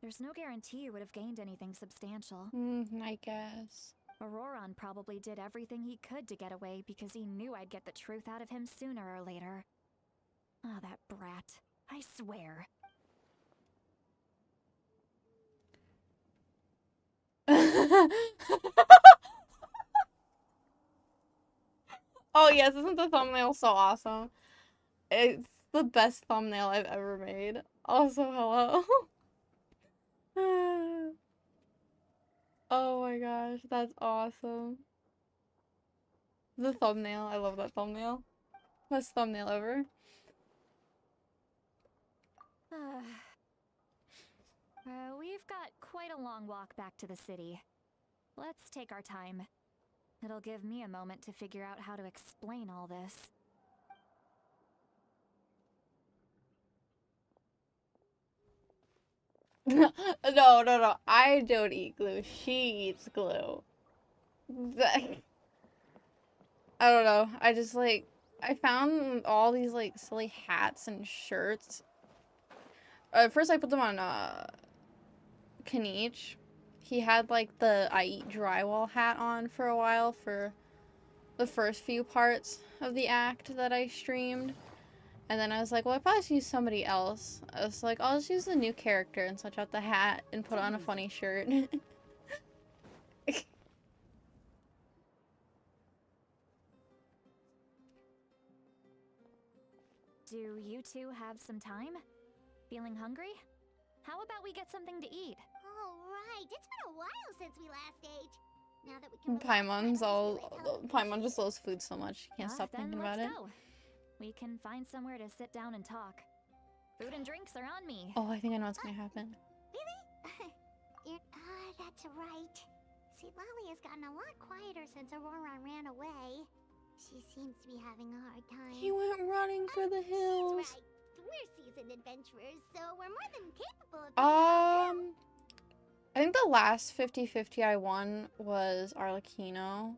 there's no guarantee you would have gained anything substantial. I guess. Auroron probably did everything he could to get away because he knew I'd get the truth out of him sooner or later. Ah, that brat. I swear. Oh yes, isn't the thumbnail so awesome? It's the best thumbnail I've ever made. Also, hello. Oh my gosh, that's awesome. The thumbnail, I love that thumbnail. Best thumbnail ever. We've got quite a long walk back to the city. Let's take our time. It'll give me a moment to figure out how to explain all this. No. I don't eat glue. She eats glue. I don't know. I just like, I found all these like silly hats and shirts. First I put them on Kanich. He had like the I eat drywall hat on for a while for the first few parts of the act that I streamed. And then I was like, well, I probably should use somebody else. I was like, I'll just use the new character and switch out the hat and put on a funny shirt. Do you two have some time? Feeling hungry? How about we get something to eat? Oh, right. It's been a while since we last ate. Now that we can Paimon's Paimon just loves food so much, she can't stop thinking about it. Let's go. We can find somewhere to sit down and talk. Food and drinks are on me. Oh, I think I know what's gonna happen. Really? That's right. See, Lolly has gotten a lot quieter since Aurora ran away. She seems to be having a hard time. He went running for the hills. She's right. We're seasoned adventurers, so we're more than capable of I think the last 50-50 I won was Arlecchino.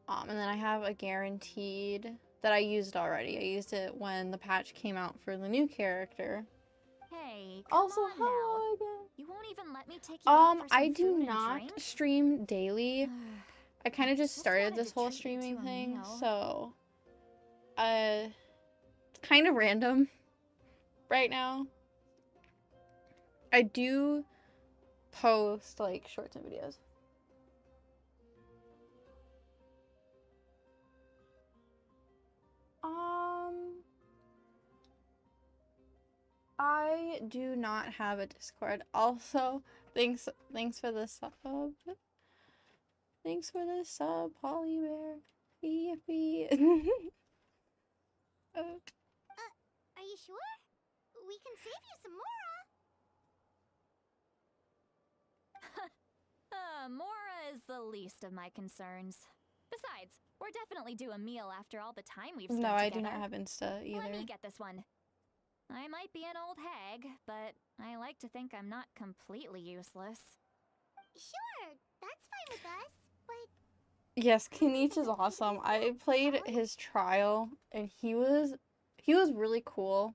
And then I have a guaranteed that I used already. I used it when the patch came out for the new character. Hey, come Also, on hello now. again. You won't even let me take you out for some I do food and not drinks? stream daily. I kind of just started wanted this to whole treat you streaming to a thing, meal. so it's kind of random right now. I do post like shorts and videos. I do not have a Discord. Also, thanks for the sub. Thanks for the sub, Polybear. Fee. Are you sure? We can save you some Mora. Mora is the least of my concerns. Besides, we're definitely due a meal after all the time we've spent No, I do together. not have Insta either. Let me get this one. I might be an old hag, but I like to think I'm not completely useless. Sure, that's fine with us, but Yes, Kanich is awesome. I played his trial and he was really cool.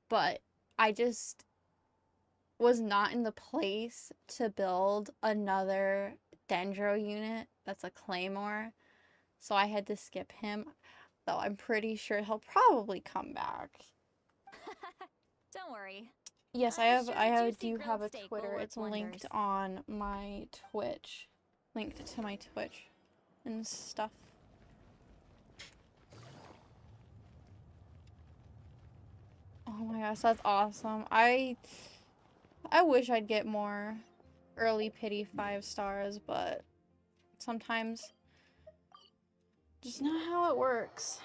But I just was not in the place to build another Dendro unit that's a Claymore. So I had to skip him. Though I'm pretty sure he'll probably come back. Don't worry. Yes, I'm sure I juicy do have a grilled steak will Twitter. work It's linked wonders. on my Twitch. Linked to my Twitch and stuff. Oh my gosh, that's awesome. I wish I'd get more early pity 5 stars, but sometimes just not how it works.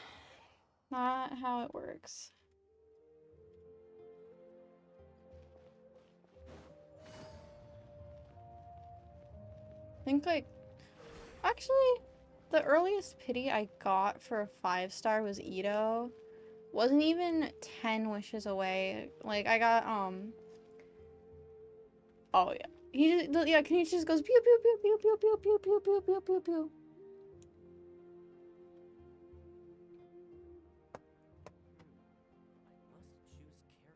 Not how it works. I think like I actually, the earliest pity I got for a 5-star was Ito. Wasn't even 10 wishes away. Like, I got, oh, yeah. Yeah, he just goes pew pew pew pew pew pew pew pew pew pew pew pew. I must choose carefully.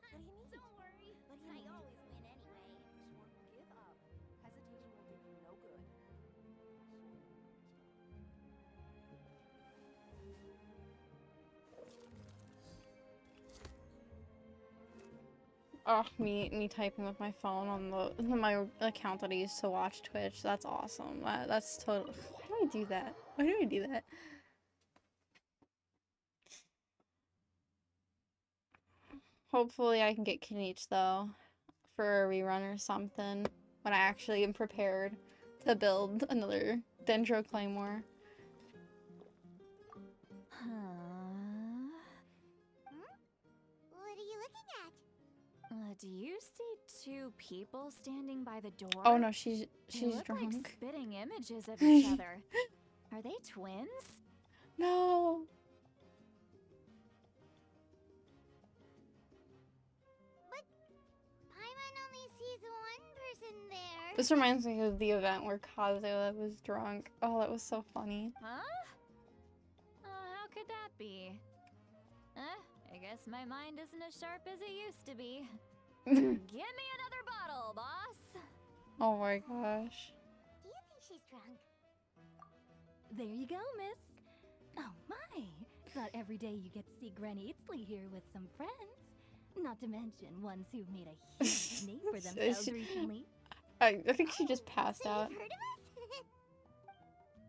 What do you mean? Don't worry. I always win anyway. Give up. Hesitation will do you no good. Oh, me typing with my phone on my account that I used to watch Twitch. That's awesome. That's totally. Why do I do that? Why do I do that? Hopefully, I can get Kinich though for a rerun or something when I actually am prepared to build another Dendro Claymore. What are you looking at? Do you see two people standing by the door? Oh no, she's They look drunk. like spitting images of each other. Are they twins? No. But Paimon only sees one person there. This reminds me of the event where Kazuya was drunk. Oh, that was so funny. Huh? How could that be? I guess my mind isn't as sharp as it used to be. Give me another bottle, boss. Oh my gosh. Do you think she's drunk? There you go, miss. Oh my! It's not every day you get to see Granny Itzley here with some friends. Not to mention ones who've made a huge name for themselves recently. I think she just passed So out. you've heard of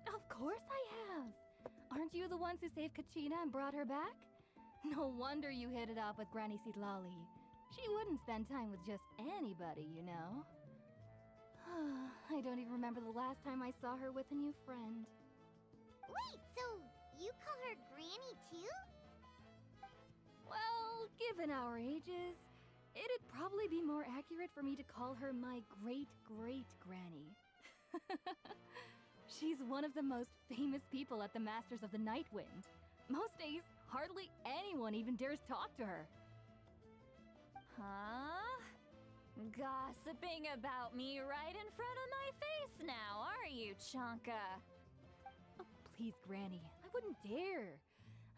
us? Of course I have! Aren't you the ones who saved Kachina and brought her back? No wonder you hit it off with Granny Sitlali. She wouldn't spend time with just anybody, you know. I don't even remember the last time I saw her with a new friend. Wait, so you call her Granny too? Well, given our ages, it'd probably be more accurate for me to call her my great-great-granny. She's one of the most famous people at the Masters of the Nightwind. Most days, hardly anyone even dares talk to her. Huh? Gossiping about me right in front of my face now, are you, Chonka? Oh, please, Granny, I wouldn't dare.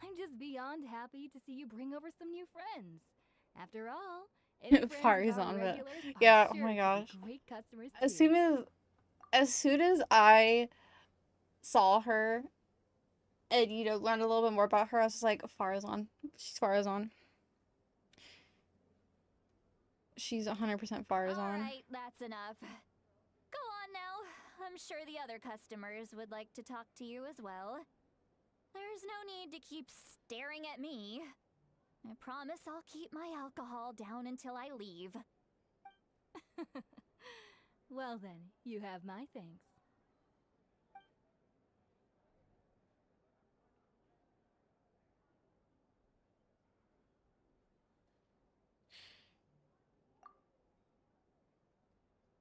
I'm just beyond happy to see you bring over some new friends. After all, any friends Fari's of our on it. regulars are Yeah, oh sure my to be gosh. great customers As too. soon as I saw her and learned a little bit more about her, I was just like, Farazan. She's Farazan. She's 100% Farazan. Alright, that's enough. Go on now. I'm sure the other customers would like to talk to you as well. There's no need to keep staring at me. I promise I'll keep my alcohol down until I leave. Well then, you have my thanks.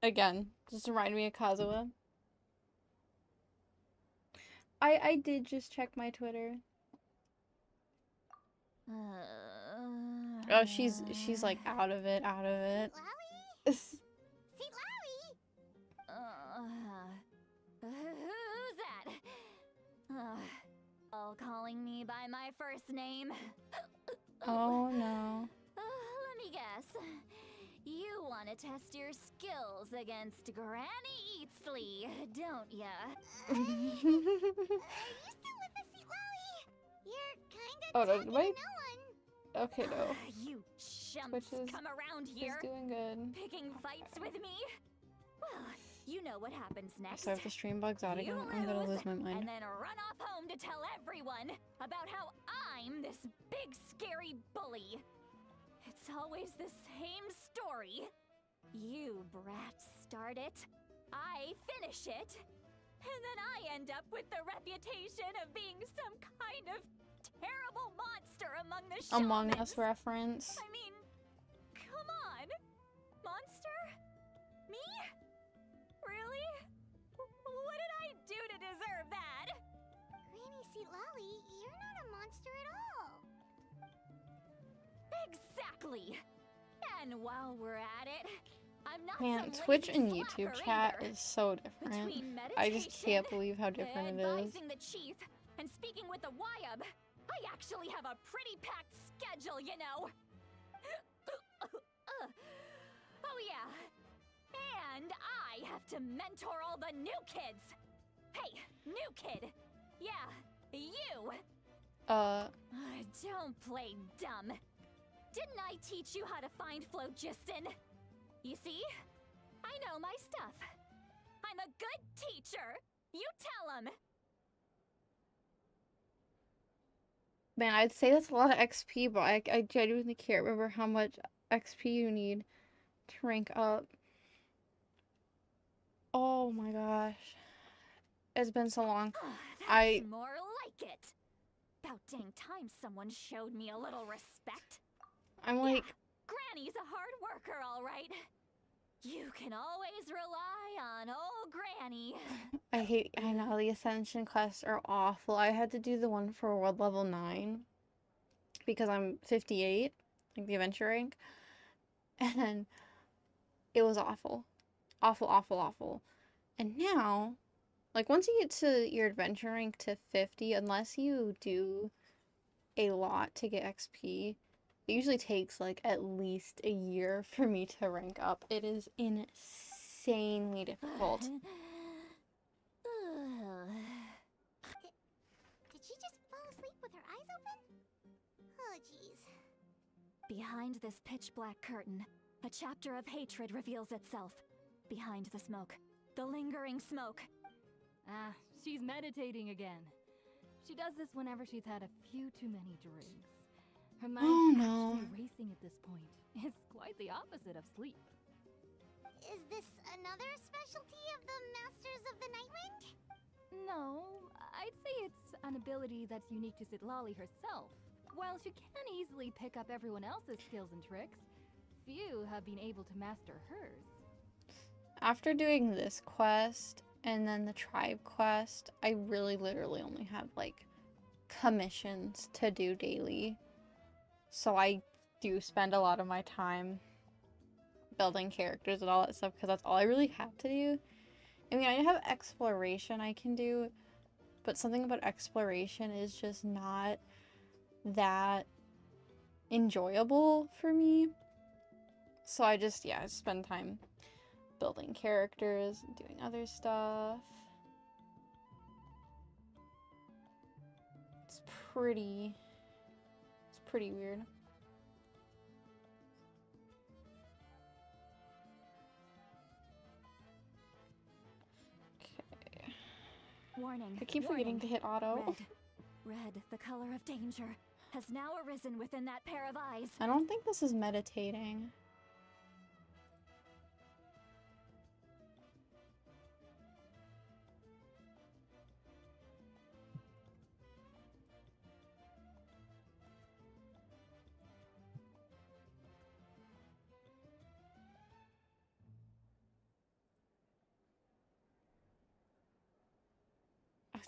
Again, just reminded me of Kazuya. I did just check my Twitter. Oh, she's like out of it. Lowie? See, Lowie? Who's that? All calling me by my first name. Oh no. Let me guess. You want to test your skills against Granny Eatsley, don't ya? Are you still with us, Lowie? You're kinda Oh, no, talking to wait. no one. Okay, no. You chumps Twitch is- come around She's here doing good. picking fights with me? Well, you know what happens next. So if the stream bugs out You again, I'm gonna lose my and mind. then run off home to tell everyone about how I'm this big scary bully. It's always the same story. You brats start it, I finish it, and then I end up with the reputation of being some kind of terrible monster among the shamans. Among Us reference. I mean, come on. Monster? Me? Really? What did I Lolly, you're not a monster at all. Exactly. And while we're at it, I'm not Man, some Twitch lazy and YouTube slacker chat either. is so different. Between I just can't meditation, believe how different it is. advising the chief, and speaking with the Wyab, I actually have a pretty packed schedule, you know. Oh yeah. And I have to mentor all the new kids. Hey, new kid. Yeah, you. Don't play dumb. Didn't I teach you how to find phlogiston? You see? I know my stuff. I'm a good teacher. You tell him. Man, I'd say that's a lot of XP, but I genuinely can't remember how much XP you need to rank up. Oh my gosh. It's been so long. That's more like it. About dang time someone showed me a little respect. I'm like... Yeah, Granny's a hard worker, all right. You can always rely on old Granny. I know, the Ascension quests are awful. I had to do the one for World Level 9 because I'm 58, like the adventure rank, and it was awful. Awful, awful, awful. And now, like, once you get to your adventure rank to 50, unless you do a lot to get XP, it usually takes, like, at least a year for me to rank up. It is insanely difficult. Did she just fall asleep with her eyes open? Oh, jeez. Behind this pitch-black curtain, a chapter of hatred reveals itself. Behind the smoke. The lingering smoke. Ah, she's meditating again. She does this whenever she's had a few too many drinks. Her mind's actually racing at this point. It's quite the opposite of sleep. Is this another specialty of the Masters of the Nightwind? No, I'd say it's an ability that's unique to Citlali herself. While she can easily pick up everyone else's skills and tricks, few have been able to master hers. After doing this quest and then the tribe quest, I really literally only have like commissions to do daily. So I do spend a lot of my time building characters and all that stuff because that's all I really have to do. I mean, I have exploration I can do, but something about exploration is just not that enjoyable for me. So I just, yeah, spend time building characters and doing other stuff. It's pretty weird. Okay. Warning. I keep forgetting to hit auto. Red, the color of danger, has now arisen within that pair of eyes. I don't think this is meditating.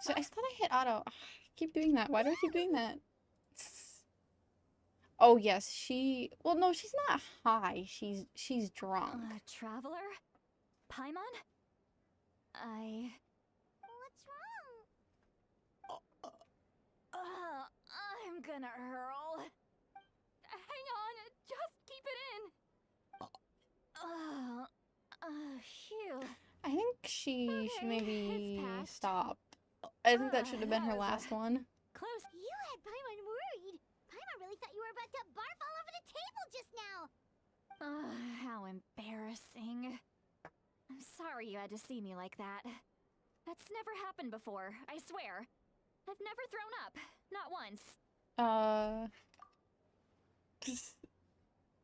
I thought I hit auto. I keep doing that. Why do I keep doing that? Oh yes, well no, she's not high. She's drunk. Traveler? Paimon? What's wrong? I'm gonna hurl. Hang on, just keep it in. Phew. I think she should Okay, maybe it's passed. stop. I think that should have been her last one. Close. You had Paimon worried. Paimon really thought you were about to barf all over the table just now. How embarrassing. I'm sorry you had to see me like that. That's never happened before, I swear. I've never thrown up. Not once.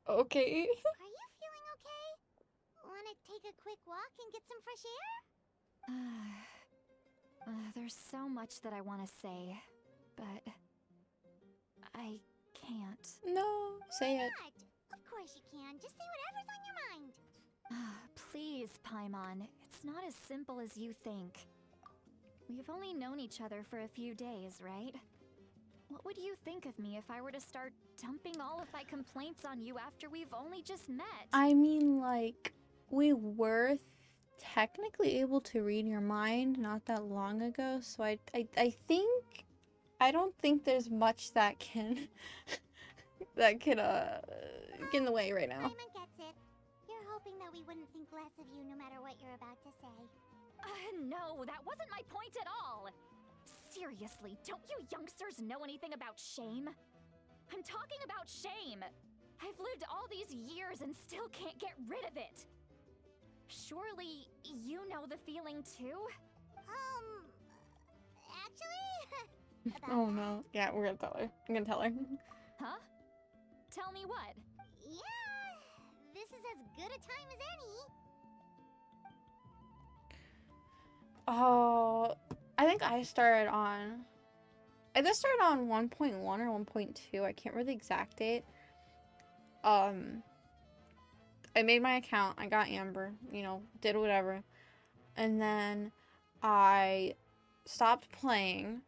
Okay. Are you feeling okay? Wanna take a quick walk and get some fresh air? There's so much that I want to say, but I can't. No, say it. What? Of course you can. Just say whatever's on your mind. Please, Paimon. It's not as simple as you think. We've only known each other for a few days, right? What would you think of me if I were to start dumping all of my complaints on you after we've only just met? I mean, like, we were technically able to read your mind not that long ago, so I think, I don't think there's much that can, that can, get in the way right now. Paimon gets it. You're hoping that we wouldn't think less of you no matter what you're about to say. No, that wasn't my point at all. Seriously, don't you youngsters know anything about shame? I'm talking about shame. I've lived all these years and still can't get rid of it. Surely, you know the feeling too? Actually? About Oh that? no. Yeah, we're gonna tell her. I'm gonna tell her. Huh? Tell me what? Yeah, this is as good a time as any. Oh, I think I started on, I just started on 1.1 or 1.2. I can't remember the exact date. I made my account. I got Amber, you know, did whatever. And then I stopped playing.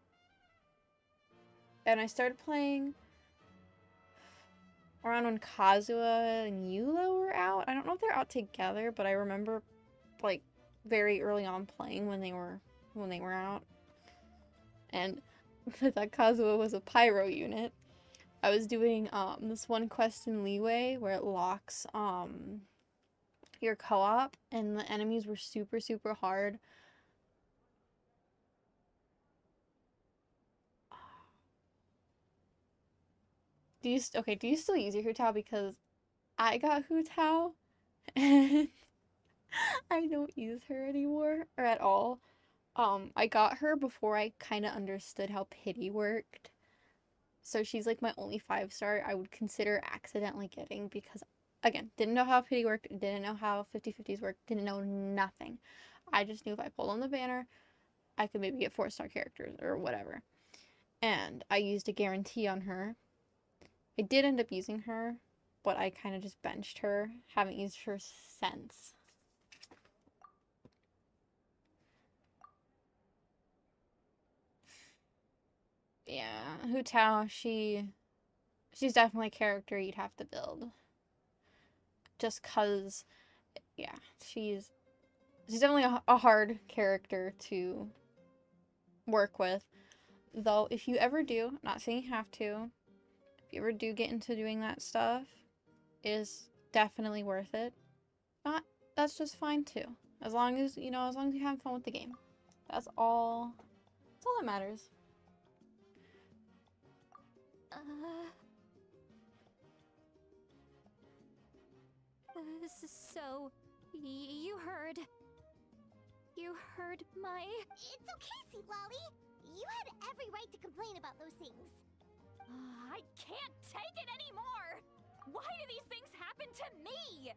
And I started playing around when Kazuha and Eula were out. I don't know if they're out together, but I remember, like, very early on playing when they were out. And that Kazuha was a pyro unit. I was doing this one quest in Leeway where it locks your co-op, and the enemies were super, super hard. Do you still use your Hu Tao? Because I got Hu Tao and I don't use her anymore, or at all. I got her before I kind of understood how pity worked. So she's like my only 5-star I would consider accidentally getting, because, again, didn't know how pity worked, didn't know how 50/50s worked, didn't know nothing. I just knew if I pulled on the banner, I could maybe get 4-star characters or whatever. And I used a guarantee on her. I did end up using her, but I kind of just benched her. Haven't used her since. Yeah, Hu Tao, she's definitely a character you'd have to build. Just cause, yeah, she's definitely a hard character to work with. Though, if you ever do, not saying you have to, if you ever do get into doing that stuff, it is definitely worth it. Not, that's just fine too. As long as, you know, as long as you have fun with the game. That's all that matters. So, you heard my... It's okay, Sweet Lolly. You had every right to complain about those things. I can't take it anymore! Why do these things happen to me?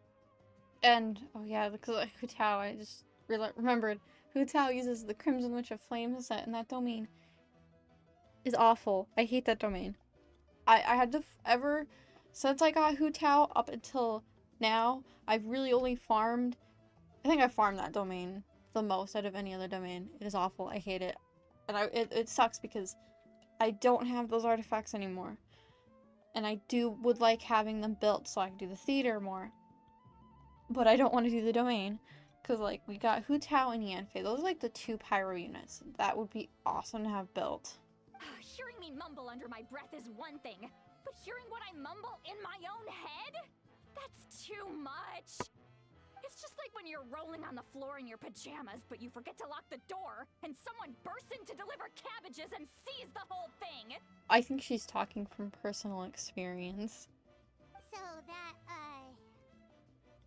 And, oh yeah, because Hu Tao, I just remembered, Hu Tao uses the Crimson Witch of Flame set, and that domain is awful. I hate that domain. I had to since I got Hu Tao up until now, I've really only farmed, I think I farmed that domain the most out of any other domain. It is awful. I hate it. And it sucks because I don't have those artifacts anymore. And I would like having them built so I can do the theater more. But I don't want to do the domain. Because, like, we got Hu Tao and Yanfei. Those are, like, the 2 pyro units. That would be awesome to have built. Hearing me mumble under my breath is one thing, but hearing what I mumble in my own head? That's too much! It's just like when you're rolling on the floor in your pajamas, but you forget to lock the door, and someone bursts in to deliver cabbages and sees the whole thing! I think she's talking from personal experience. So that,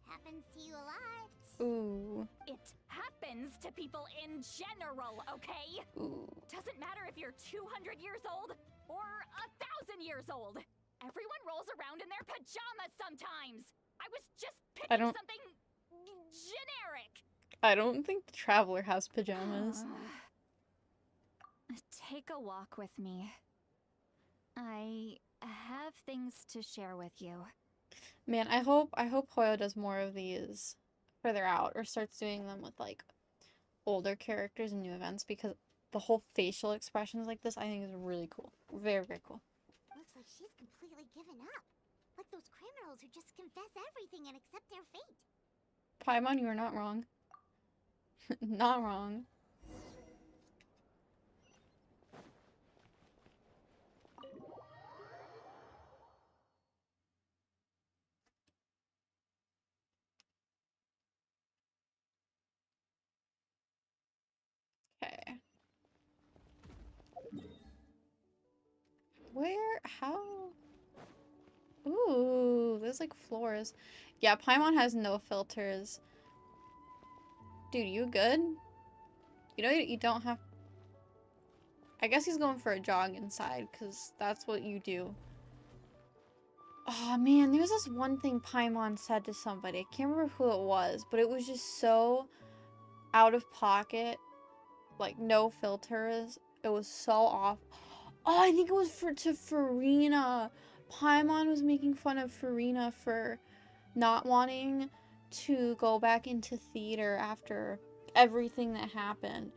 happens to you a lot. Ooh. It happens to people in general, okay? Ooh. Doesn't matter if you're 200 years old or 1,000 years old. Everyone rolls around in their pajamas sometimes. I was just picking something generic. I don't think the Traveler has pajamas. Take a walk with me. I have things to share with you. Man, I hope Hoyo does more of these further out, or starts doing them with, like, older characters and new events, because the whole facial expressions like this, I think is really cool. Very, very cool. Looks like she's completely given up. Like those criminals who just confess everything and accept their fate. Paimon, you are not wrong. Not wrong. Okay. Where? How? Ooh, there's like floors. Yeah, Paimon has no filters. Dude, you good? You know you don't have... I guess he's going for a jog inside, because that's what you do. Oh man, there's this one thing Paimon said to somebody. I can't remember who it was, but it was just so out of pocket. Like, no filters. It was so off. Oh, I think it was to Farina. Paimon was making fun of Farina for not wanting to go back into theater after everything that happened.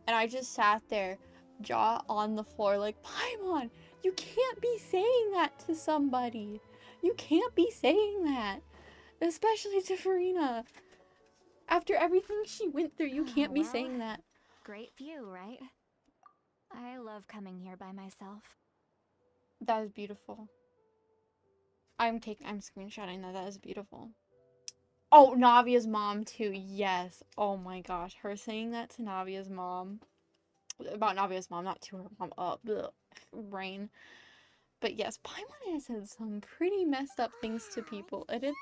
And I just sat there, jaw on the floor, like, Paimon, you can't be saying that to somebody. You can't be saying that. Especially to Farina. After everything she went through, you can't be saying that. Great view, right? I love coming here by myself. That is beautiful. I'm screenshotting that. That is beautiful. Oh, Navia's mom too. Yes. Oh my gosh. Her saying that to Navia's mom. About Navia's mom, not to her mom. Brain. But yes, Paimon has said some pretty messed up things to people. And it...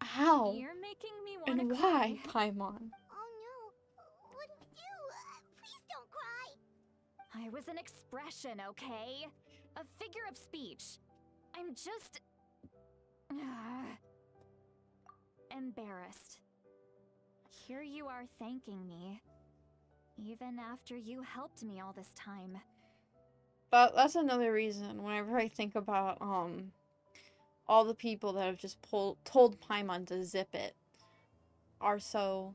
How? You're making me want to And cry. why, Paimon? Oh no. What did you do? Please don't cry. I was an expression, okay? A figure of speech. I'm just... embarrassed. Here you are thanking me. Even after you helped me all this time. But that's another reason whenever I think about all the people that have just told Paimon to zip it are so...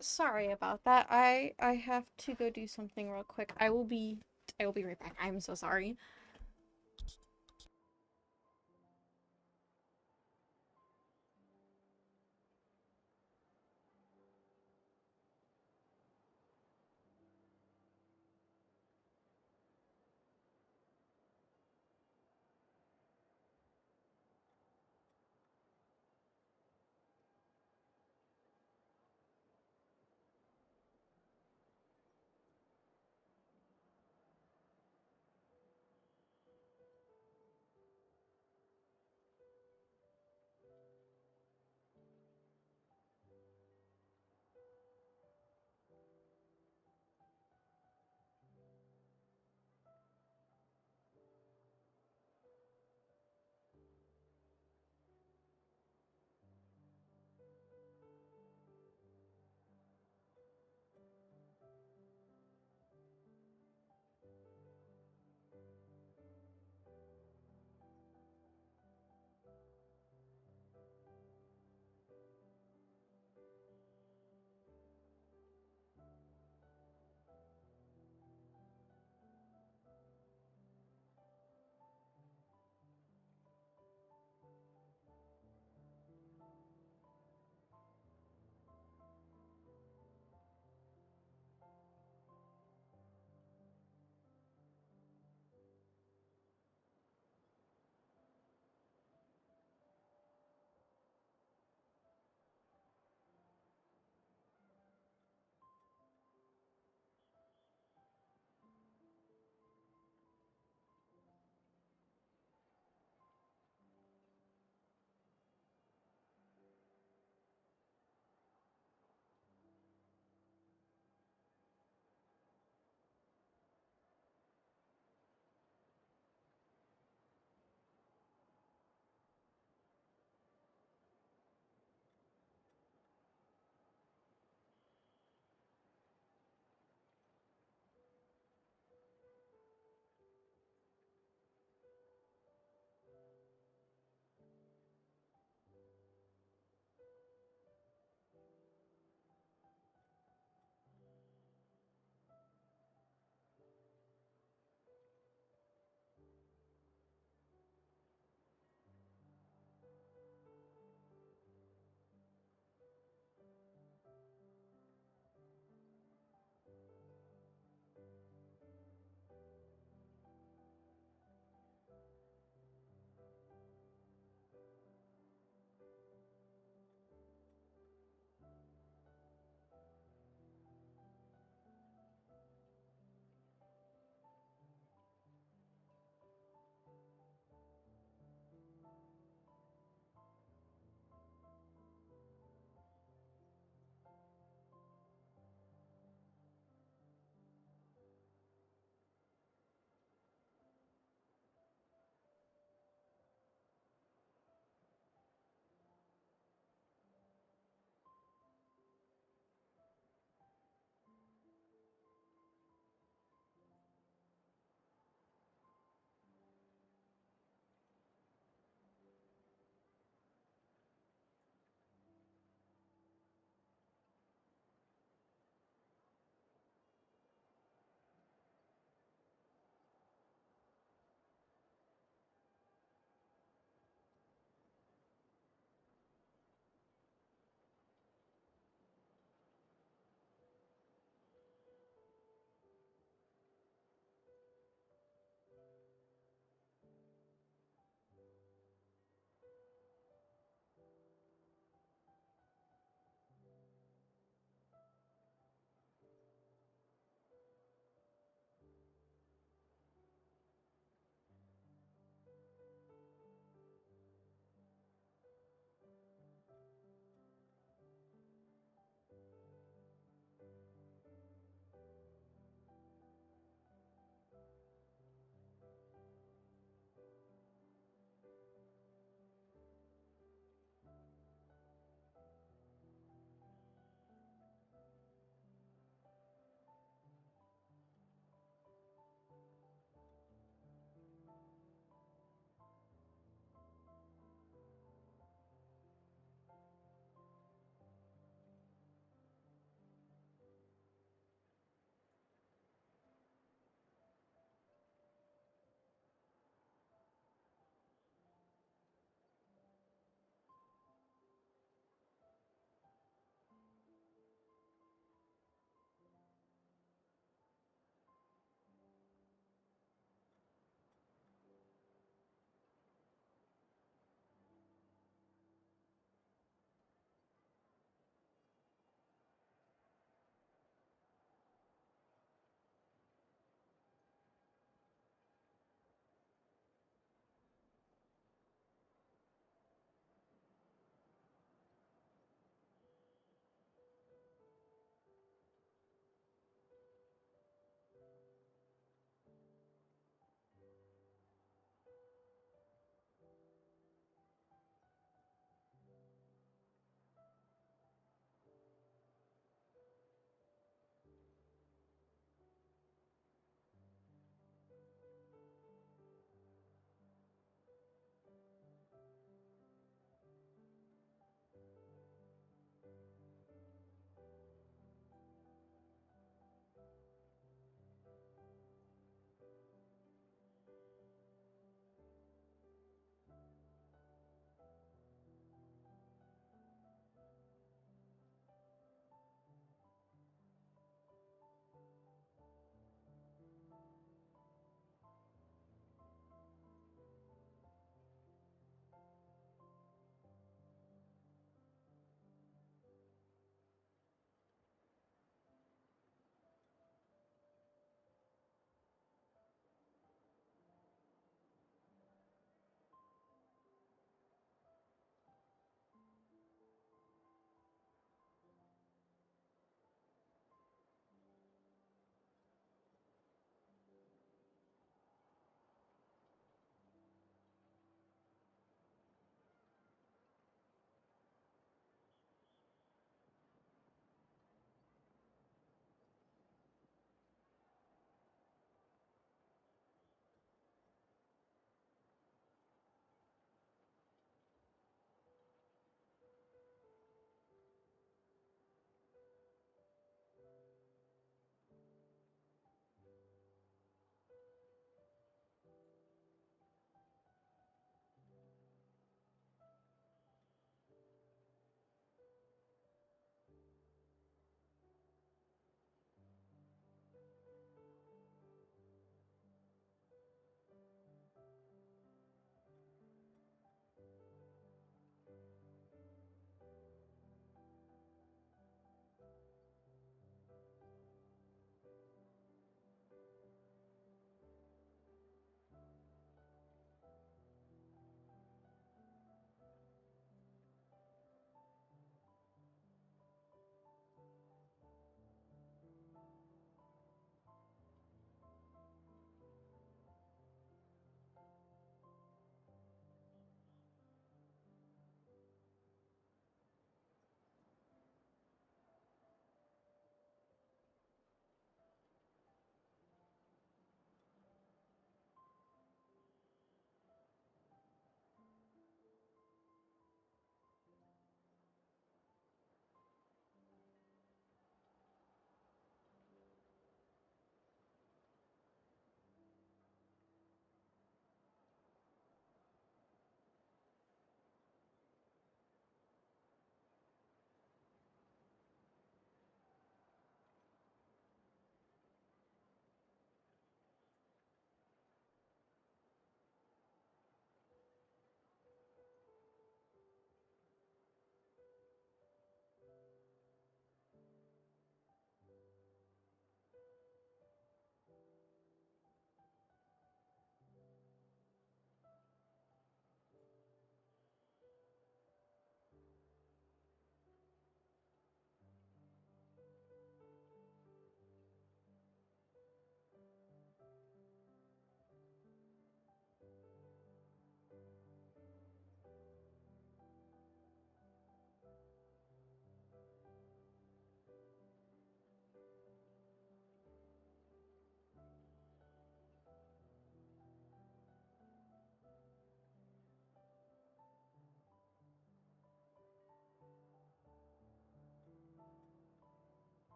Sorry about that. I have to go do something real quick. I will be right back. I'm so sorry.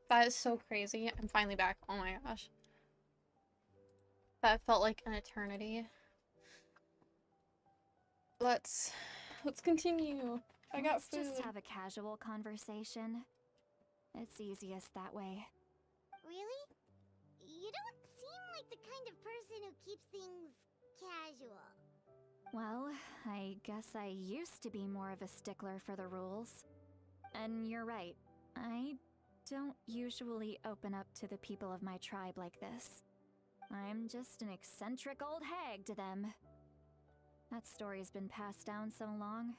That is so crazy. I'm finally back. Oh my gosh. That felt like an eternity. Let's continue. I got food. Let's just have a casual conversation. It's easiest that way. Really? You don't seem like the kind of person who keeps things casual. Well, I guess I used to be more of a stickler for the rules. And you're right, I don't usually open up to the people of my tribe like this. I'm just an eccentric old hag to them. That story's been passed down so long,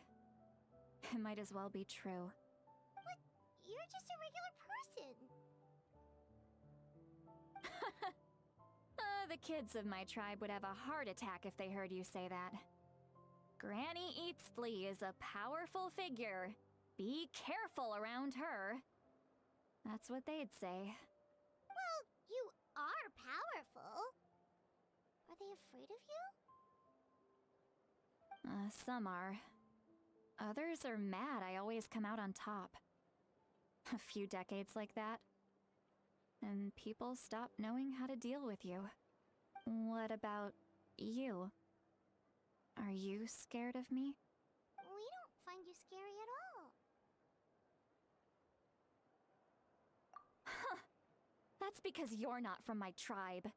it might as well be true. But you're just a regular person. The kids of my tribe would have a heart attack if they heard you say that. Granny Eatsley is a powerful figure. Be careful around her. That's what they'd say. Well, you are powerful. Are they afraid of you? Some are. Others are mad I always come out on top. A few decades like that, and people stop knowing how to deal with you. What about you? Are you scared of me? We don't find you scary at all. Huh. That's because you're not from my tribe.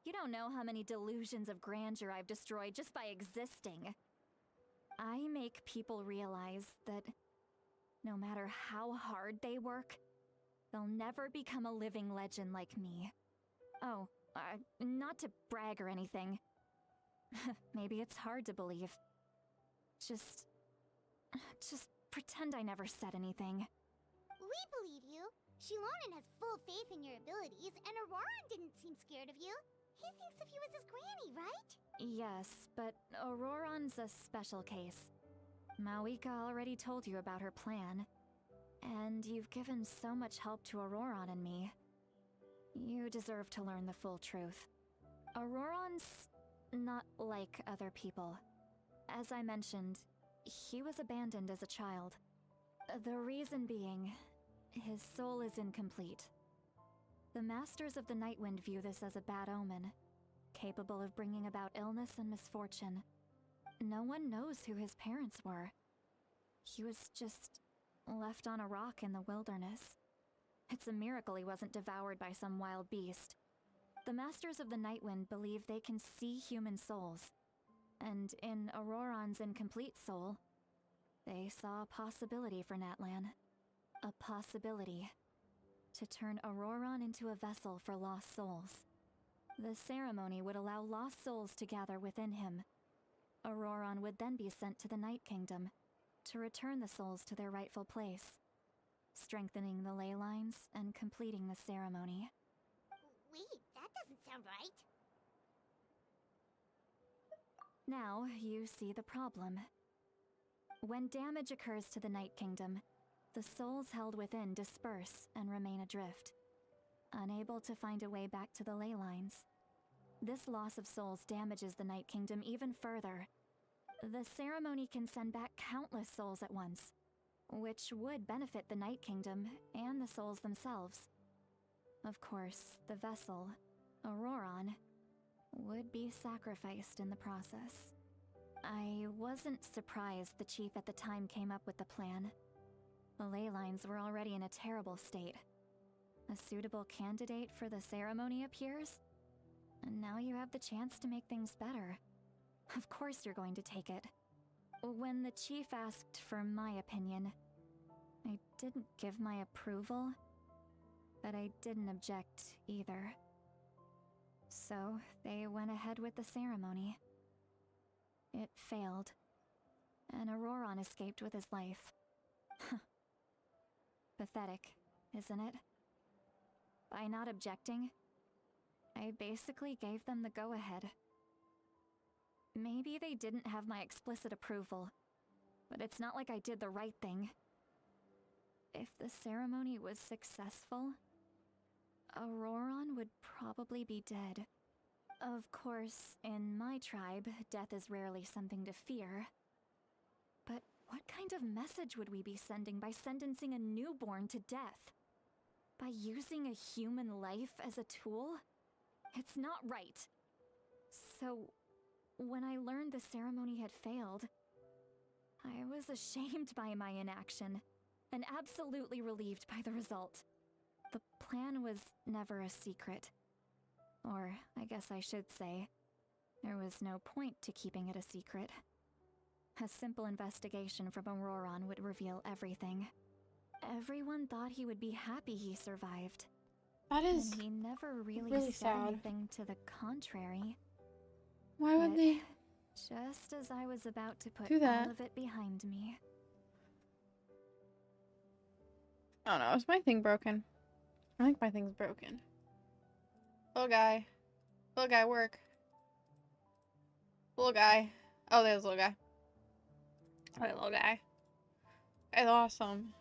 You don't know how many delusions of grandeur I've destroyed just by existing. I make people realize that no matter how hard they work, they'll never become a living legend like me. Oh, not to brag or anything. Maybe it's hard to believe. Just pretend I never said anything. We believe you. Shilonen has full faith in your abilities, and Auroran didn't seem scared of you. He thinks of you as his granny, right? Yes, but Auroran's a special case. Mawika already told you about her plan. And you've given so much help to Auroran and me. You deserve to learn the full truth. Auroran's not like other people. As I mentioned, he was abandoned as a child. The reason being, his soul is incomplete. The Masters of the Nightwind view this as a bad omen, capable of bringing about illness and misfortune. No one knows who his parents were. He was just left on a rock in the wilderness. It's a miracle he wasn't devoured by some wild beast. The Masters of the Nightwind believe they can see human souls, and in Auroran's incomplete soul, they saw a possibility for Natlan. A possibility to turn Auroran into a vessel for lost souls. The ceremony would allow lost souls to gather within him. Auroran would then be sent to the Night Kingdom to return the souls to their rightful place, strengthening the ley lines and completing the ceremony. Wait, that doesn't sound right. Now you see the problem. When damage occurs to the Night Kingdom, the souls held within disperse and remain adrift, unable to find a way back to the ley lines. This loss of souls damages the Night Kingdom even further. The ceremony can send back countless souls at once, which would benefit the Night Kingdom and the souls themselves. Of course, the vessel, Auroran, would be sacrificed in the process. I wasn't surprised the chief at the time came up with the plan. The ley lines were already in a terrible state. A suitable candidate for the ceremony appears, and now you have the chance to make things better. Of course you're going to take it. When the chief asked for my opinion, I didn't give my approval, but I didn't object either. So they went ahead with the ceremony. It failed, and Auroran escaped with his life. Pathetic, isn't it? By not objecting, I basically gave them the go-ahead. Maybe they didn't have my explicit approval, but it's not like I did the right thing. If the ceremony was successful, Auroran would probably be dead. Of course, in my tribe, death is rarely something to fear. But what kind of message would we be sending by sentencing a newborn to death? by using a human life as a tool? It's not right. So, when I learned the ceremony had failed, I was ashamed by my inaction, and absolutely relieved by the result. The plan was never a secret. Or, I guess I should say, there was no point to keeping it a secret. A simple investigation from Auroron would reveal everything. Everyone thought he would be happy he survived. That is And he never really said sad. anything to the contrary. Why would But they just as I was about to put do that? all of it behind me. I don't know. Is my thing broken? I think my thing's broken. Little guy. Little guy, work. Little guy. Oh, there's little guy. Alright, little guy. That's awesome.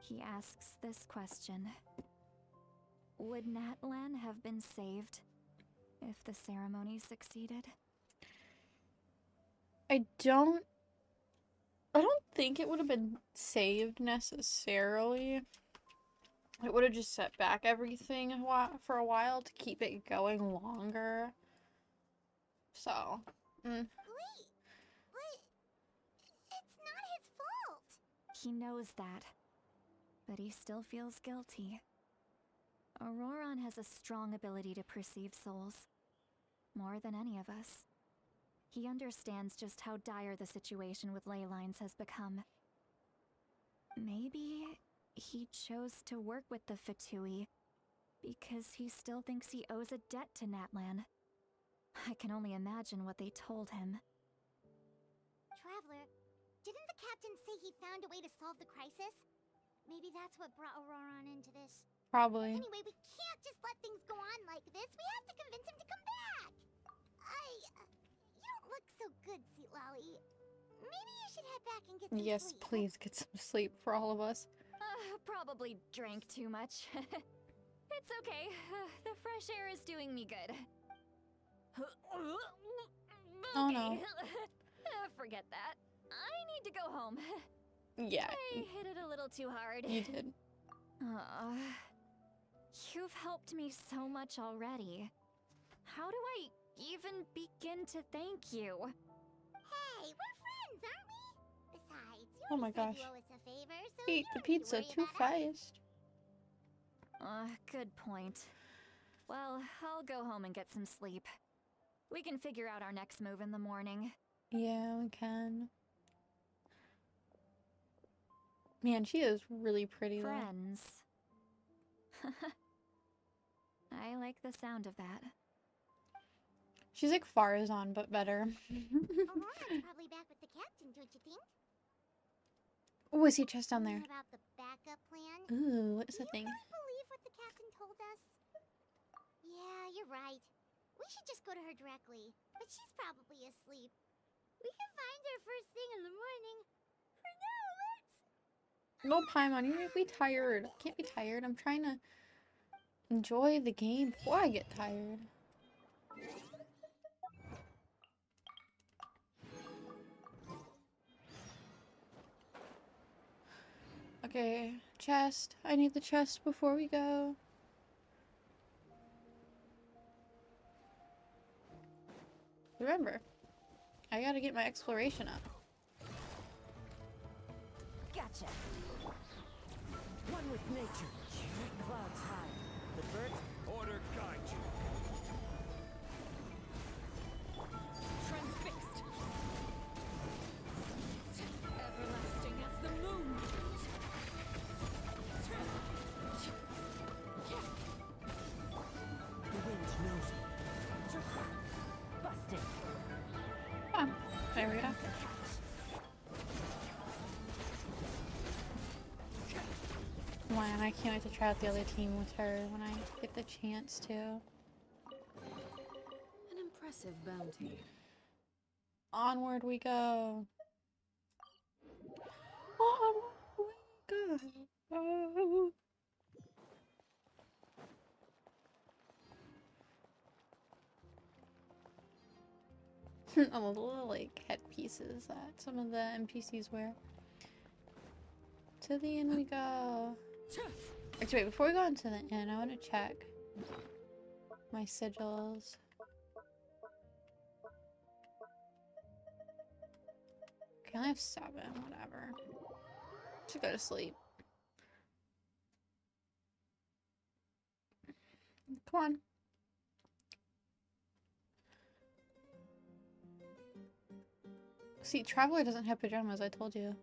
He asks this question. Would Natlan have been saved if the ceremony succeeded? I don't think it would have been saved necessarily. It would have just set back everything for a while to keep it going longer. So, Wait, but it's not his fault. He knows that, but he still feels guilty. Auroron has a strong ability to perceive souls, more than any of us. He understands just how dire the situation with ley lines has become. Maybe he chose to work with the Fatui because he still thinks he owes a debt to Natlan. I can only imagine what they told him. Traveler, didn't the captain say he found a way to solve the crisis? Maybe that's what brought Auroron into this. probably. Anyway, we can't just let things go on like this. We have to convince him to come back. You don't look so good, Sweet Lolly. Maybe you should head back and get some Yes, sleep. please get some sleep for all of us. Probably drank too much. It's okay. The fresh air is doing me good. Oh, no. Forget that. I need to go home. Yeah, I hit it a little too hard. you did. You've helped me so much already. How do I even begin to thank you? Hey, we're friends, aren't we? Besides, you Oh my already said gosh. you owe us a favor, so Ate you the don't need to pizza worry too about us. fast. Good point. Well, I'll go home and get some sleep. We can figure out our next move in the morning. Yeah, we can. Man, she is really pretty though. Friends. I like the sound of that. She's like Farazan, but better. Aurora's probably back with the captain, don't you think? Oh, I see a chest down there. About the backup plan? Ooh, what is Do the thing? you really believe what the captain told us? Yeah, you're right. We should just go to her directly. But she's probably asleep. We can find her first thing in the morning. For now, let's... No, Paimon, you make me tired. I can't be tired. I'm trying to enjoy the game before I get tired. Okay, chest. I need the chest before we go. Remember, I gotta get my exploration up. Gotcha. One with nature. Clouds high. The birds order guide you. Transfixed. Everlasting as the moon. The wind knows me. Busted. Come on. There we go. Man, I can't wait to try out the other team with her when I get the chance to. An impressive bounty. Onward we go. Onward we go. All the little like headpieces that some of the NPCs wear. To the end we go. Actually, wait, before we go into the inn, I want to check my sigils. Okay, I only have 7, whatever. Should go to sleep. Come on. See, Traveler doesn't have pajamas, I told you.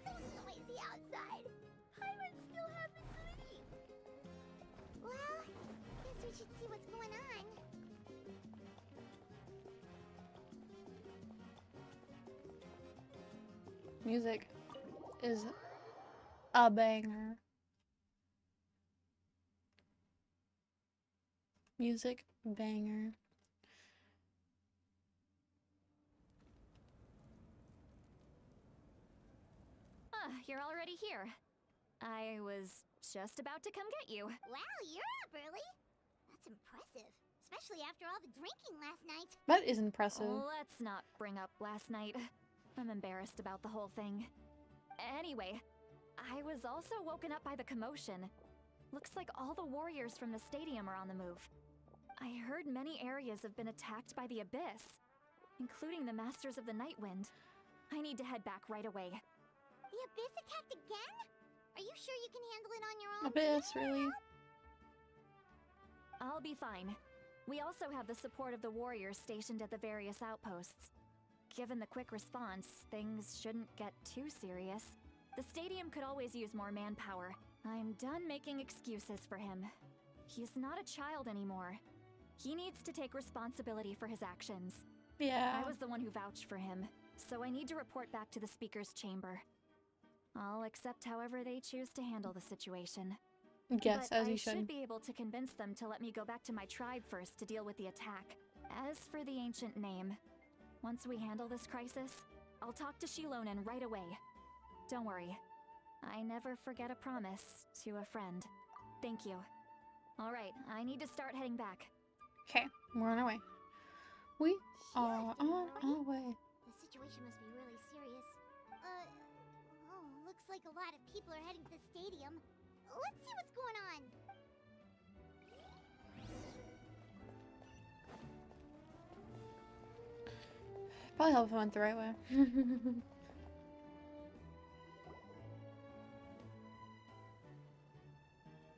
So noisy outside. Paimon still hasn't sleep. Well, guess we should see what's going on. Music is a banger. Music banger. You're already here. I was just about to come get you. Wow, you're up early. That's impressive, especially after all the drinking last night. That is impressive. Let's not bring up last night. I'm embarrassed about the whole thing. Anyway, I was also woken up by the commotion. Looks like all the warriors from the stadium are on the move. I heard many areas have been attacked by the Abyss, including the Masters of the Nightwind. I need to head back right away. The Abyss attacked again? Are you sure you can handle it on your own? Abyss, Do you need really? help? I'll be fine. We also have the support of the warriors stationed at the various outposts. Given the quick response, things shouldn't get too serious. The stadium could always use more manpower. I'm done making excuses for him. He's not a child anymore. He needs to take responsibility for his actions. Yeah. I was the one who vouched for him, so I need to report back to the Speaker's chamber. I'll accept however they choose to handle the situation. Yes, But as you I should. should be able to convince them to let me go back to my tribe first to deal with the attack. As for the ancient name, once we handle this crisis, I'll talk to Shilonen right away. Don't worry. I never forget a promise to a friend. Thank you. Alright, I need to start heading back. Okay, we're on our way. We She are left on him already? our way. The situation must be really serious. Oh, looks like a lot of people are heading to the stadium. Let's see what's going on. Probably help if I went the right way.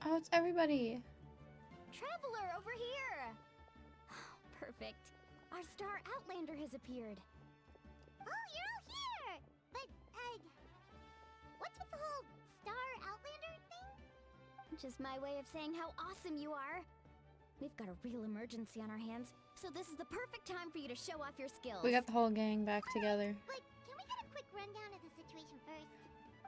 Oh, it's everybody. Traveler, over here! Perfect. Our star outlander has appeared. Oh, you're all here! But, what's with the whole star outlander thing? Just my way of saying how awesome you are. We've got a real emergency on our hands, so this is the perfect time for you to show off your skills. We got the whole gang back together. But can we get a quick rundown of the situation first?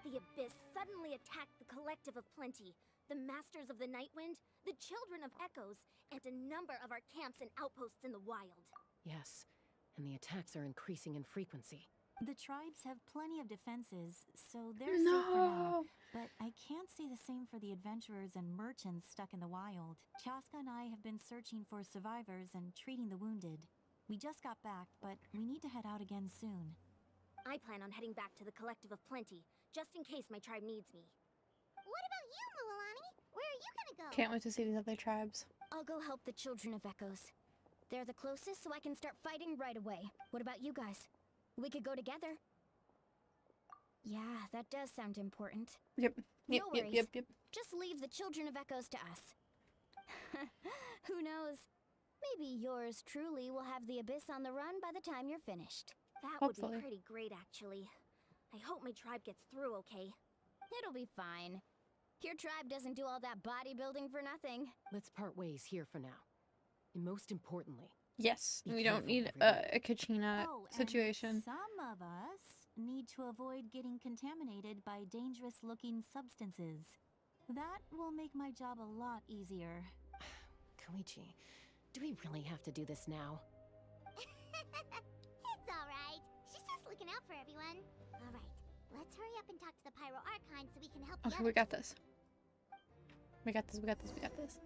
The Abyss suddenly attacked the Collective of Plenty, the Masters of the Nightwind, the Children of Echoes, and a number of our camps and outposts in the wild. Yes, and the attacks are increasing in frequency. The tribes have plenty of defenses, so they're safe for now. But I can't say the same for the adventurers and merchants stuck in the wild. Chaska and I have been searching for survivors and treating the wounded. We just got back, but we need to head out again soon. I plan on heading back to the Collective of Plenty, just in case my tribe needs me. What about you, Mualani? Where are you gonna go? Can't wait to see these other tribes. I'll go help the Children of Echoes. They're the closest, so I can start fighting right away. What about you guys? We could go together. Yeah, that does sound important. Yep. Yep, No yep, worries. yep, yep. Just leave the Children of Echoes to us. Who knows? Maybe yours truly will have the Abyss on the run by the time you're finished. That would Hopefully. be pretty great, actually. I hope my tribe gets through okay. It'll be fine. Your tribe doesn't do all that bodybuilding for nothing. Let's part ways here for now. And most importantly, Yes, Be we don't careful, need everyone. a Kachina Oh, and situation. some of us need to avoid getting contaminated by dangerous-looking substances. That will make my job a lot easier. Koichi, do we really have to do this now? It's alright. She's just looking out for everyone. Alright, let's hurry up and talk to the Pyro Archon so we can help the Okay, we others. got this. We got this, we got this, we got this.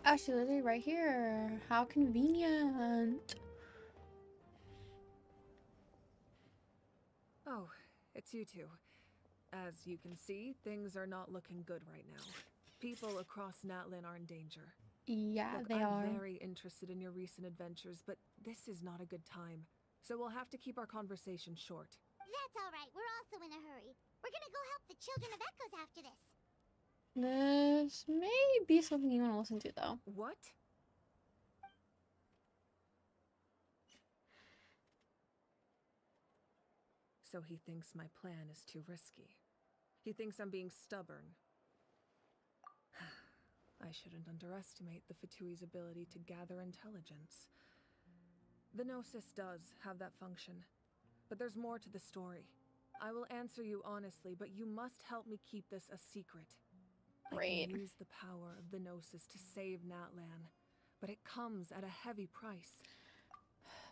Oh, she's literally right here. How convenient. it's you two. As you can see, things are not looking good right now. People across Natlan are in danger. Yeah, Look, they are. I'm very interested in your recent adventures, but this is not a good time. So we'll have to keep our conversation short. That's all right. We're also in a hurry. We're gonna go help the Children of Echoes after this. This may be something you want to listen to, though. What? So he thinks my plan is too risky. He thinks I'm being stubborn. I shouldn't underestimate the Fatui's ability to gather intelligence. The Gnosis does have that function, but there's more to the story. I will answer you honestly, but you must help me keep this a secret. Great. I can use the power of the Gnosis to save Natlan, but it comes at a heavy price.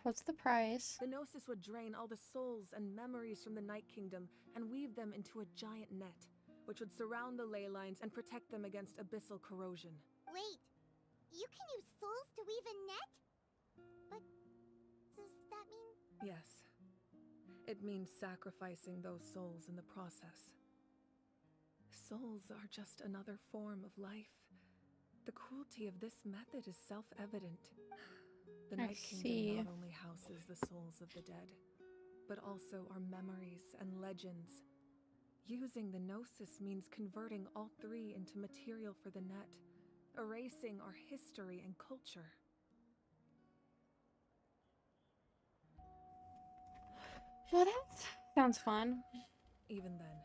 What's the price? The Gnosis would drain all the souls and memories from the Night Kingdom and weave them into a giant net, which would surround the ley lines and protect them against abyssal corrosion. Wait, you can use souls to weave a net? But does that mean... Yes. It means sacrificing those souls in the process. Souls are just another form of life. The cruelty of this method is self-evident. The Night Kingdom not only houses the souls of the dead, but also our memories and legends. Using the Gnosis means converting all three into material for the net, erasing our history and culture. Well, that sounds fun. Even then,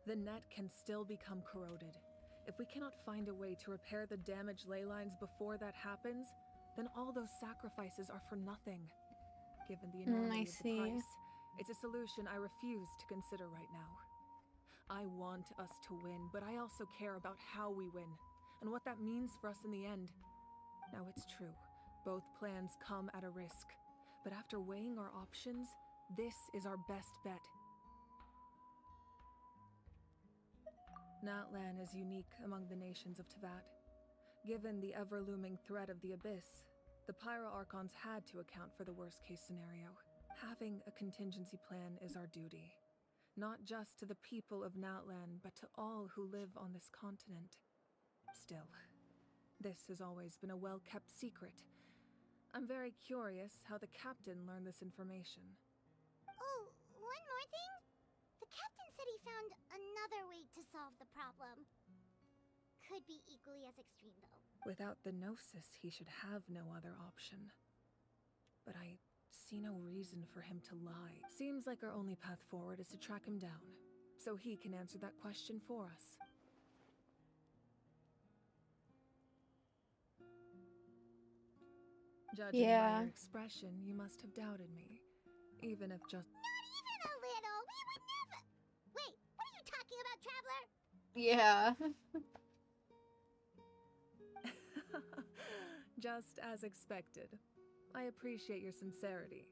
the net can still become corroded. If we cannot find a way to repair the damaged ley lines before that happens, then all those sacrifices are for nothing. Given the enormity of the price, it's a solution I refuse to consider right now. I want us to win, but I also care about how we win, and what that means for us in the end. Now it's true, both plans come at a risk, but after weighing our options, this is our best bet. Natlan is unique among the nations of Teyvat. Given the ever-looming threat of the Abyss, the Pyro-Archons had to account for the worst-case scenario. Having a contingency plan is our duty. Not just to the people of Natlan, but to all who live on this continent. Still, this has always been a well-kept secret. I'm very curious how the captain learned this information. Oh, one more thing? The captain said he found another way to solve the problem. Could be equally as extreme, though. Without the Gnosis, he should have no other option. But I see no reason for him to lie. Seems like our only path forward is to track him down, so he can answer that question for us. Judging by your expression, you must have doubted me. Even if just... Not even a little! We would never... Wait, what are you talking about, Traveler? Yeah. Just as expected. I appreciate your sincerity.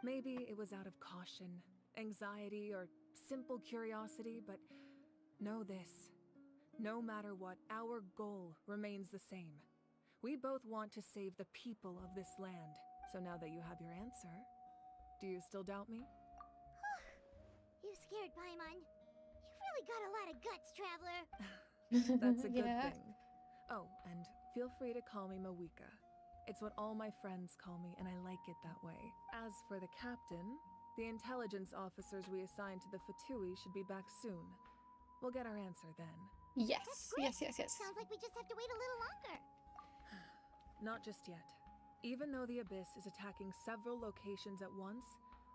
Maybe it was out of caution, anxiety, or simple curiosity, but know this. No matter what, our goal remains the same. We both want to save the people of this land. So now that you have your answer, do you still doubt me? You scared Paimon. You've really got a lot of guts, Traveler. That's a good thing. Oh, and feel free to call me Mawika. It's what all my friends call me, and I like it that way. As for the captain, the intelligence officers we assigned to the Fatui should be back soon. We'll get our answer then. Yes, yes. Sounds like we just have to wait a little longer. Not just yet. Even though the Abyss is attacking several locations at once,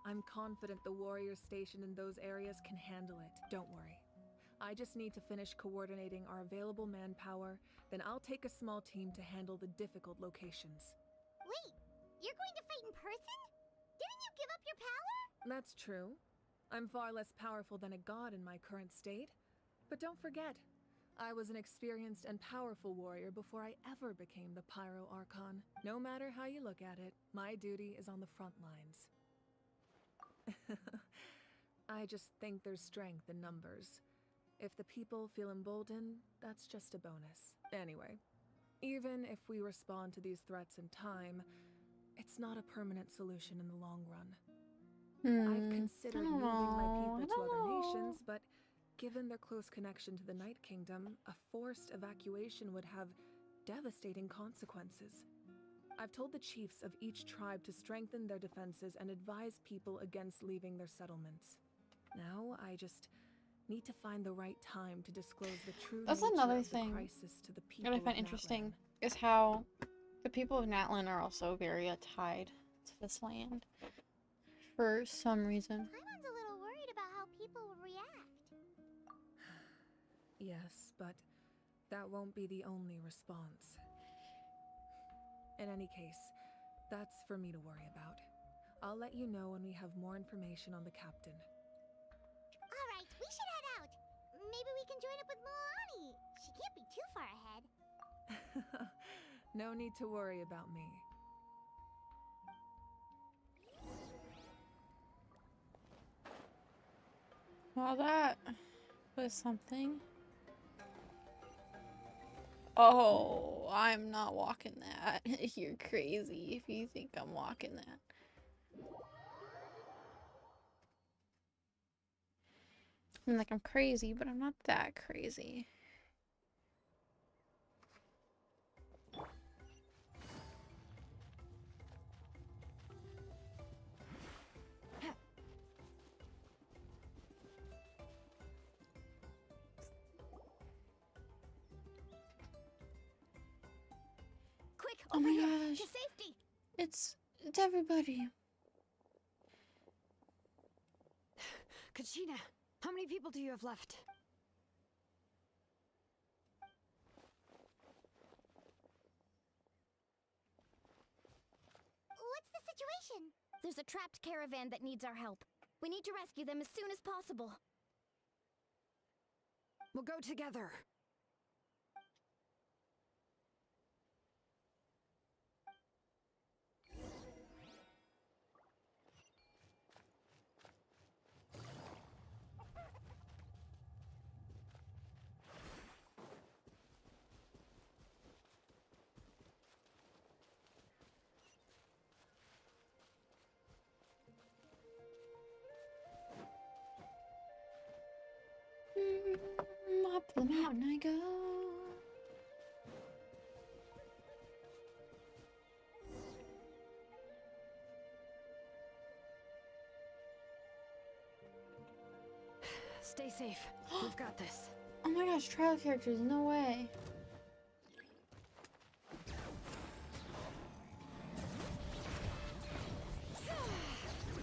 I'm confident the warriors stationed in those areas can handle it. Don't worry. I just need to finish coordinating our available manpower, then I'll take a small team to handle the difficult locations. Wait, you're going to fight in person? Didn't you give up your power? That's true. I'm far less powerful than a god in my current state. But don't forget, I was an experienced and powerful warrior before I ever became the Pyro-Archon. No matter how you look at it, my duty is on the front lines. I just think there's strength in numbers. If the people feel emboldened, that's just a bonus. Anyway, even if we respond to these threats in time, it's not a permanent solution in the long run. I've considered moving my people to other know. nations, but given their close connection to the Night Kingdom, a forced evacuation would have devastating consequences. I've told the chiefs of each tribe to strengthen their defenses and advise people against leaving their settlements. Now, I just need to find the right time to disclose the true That's nature another of the thing crisis to the people that I of find Natlan. interesting is how the people of Natlan are also very tied to this land for some reason. Paimon's a little worried about how people will react. Yes, but that won't be the only response. In any case, that's for me to worry about. I'll let you know when we have more information on the captain. Alright, we should head out. Maybe we can join up with Milani. She can't be too far ahead. No need to worry about me. Well, that was something. Oh, I'm not walking that. You're crazy if you think I'm walking that. I mean, like, I'm crazy, but I'm not that crazy. Quick, Oh over my here, gosh. to safety. It's everybody. Kachina, how many people do you have left? What's the situation? There's a trapped caravan that needs our help. We need to rescue them as soon as possible. We'll go together. Up the mountain I go. Stay safe. We've got this. Oh my gosh, trial characters, no way.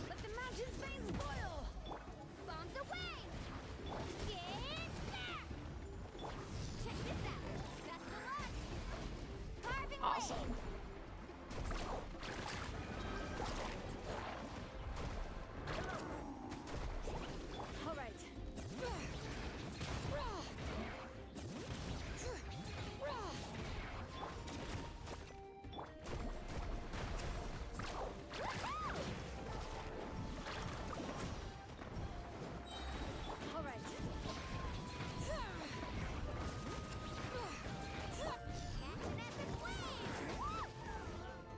Let the mountain's veins boil! Bombs away! Get back! Check this out! That's the launch! Carving Awesome. away! All right. All right.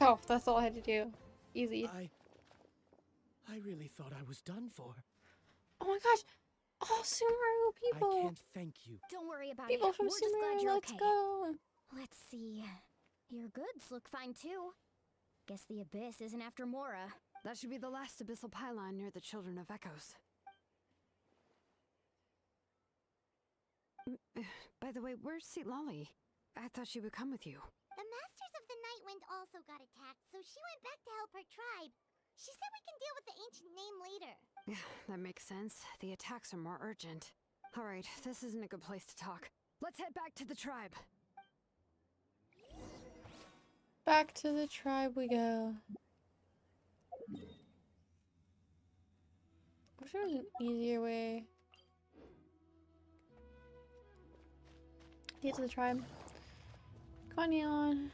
Oh, that's all I had to do. Easy. I really thought I was done for. Oh my gosh. Oh, Sumeru people. I can't thank you. Don't worry about People it. from We're just glad Sumeru, you're let's okay. go. Let's see. Your goods look fine too. Guess the Abyss isn't after Mora. That should be the last abyssal pylon near the Children of Echoes. By the way, where's Lolly? I thought she would come with you. The Masters of the Night Wind also got attacked, so she went back to help her tribe. She said we can deal with the ancient name later. Yeah, that makes sense. The attacks are more urgent. All right, this isn't a good place to talk. Let's head back to the tribe. Back to the tribe we go. I'm sure there's an easier way to get to the tribe. Come on, Neon.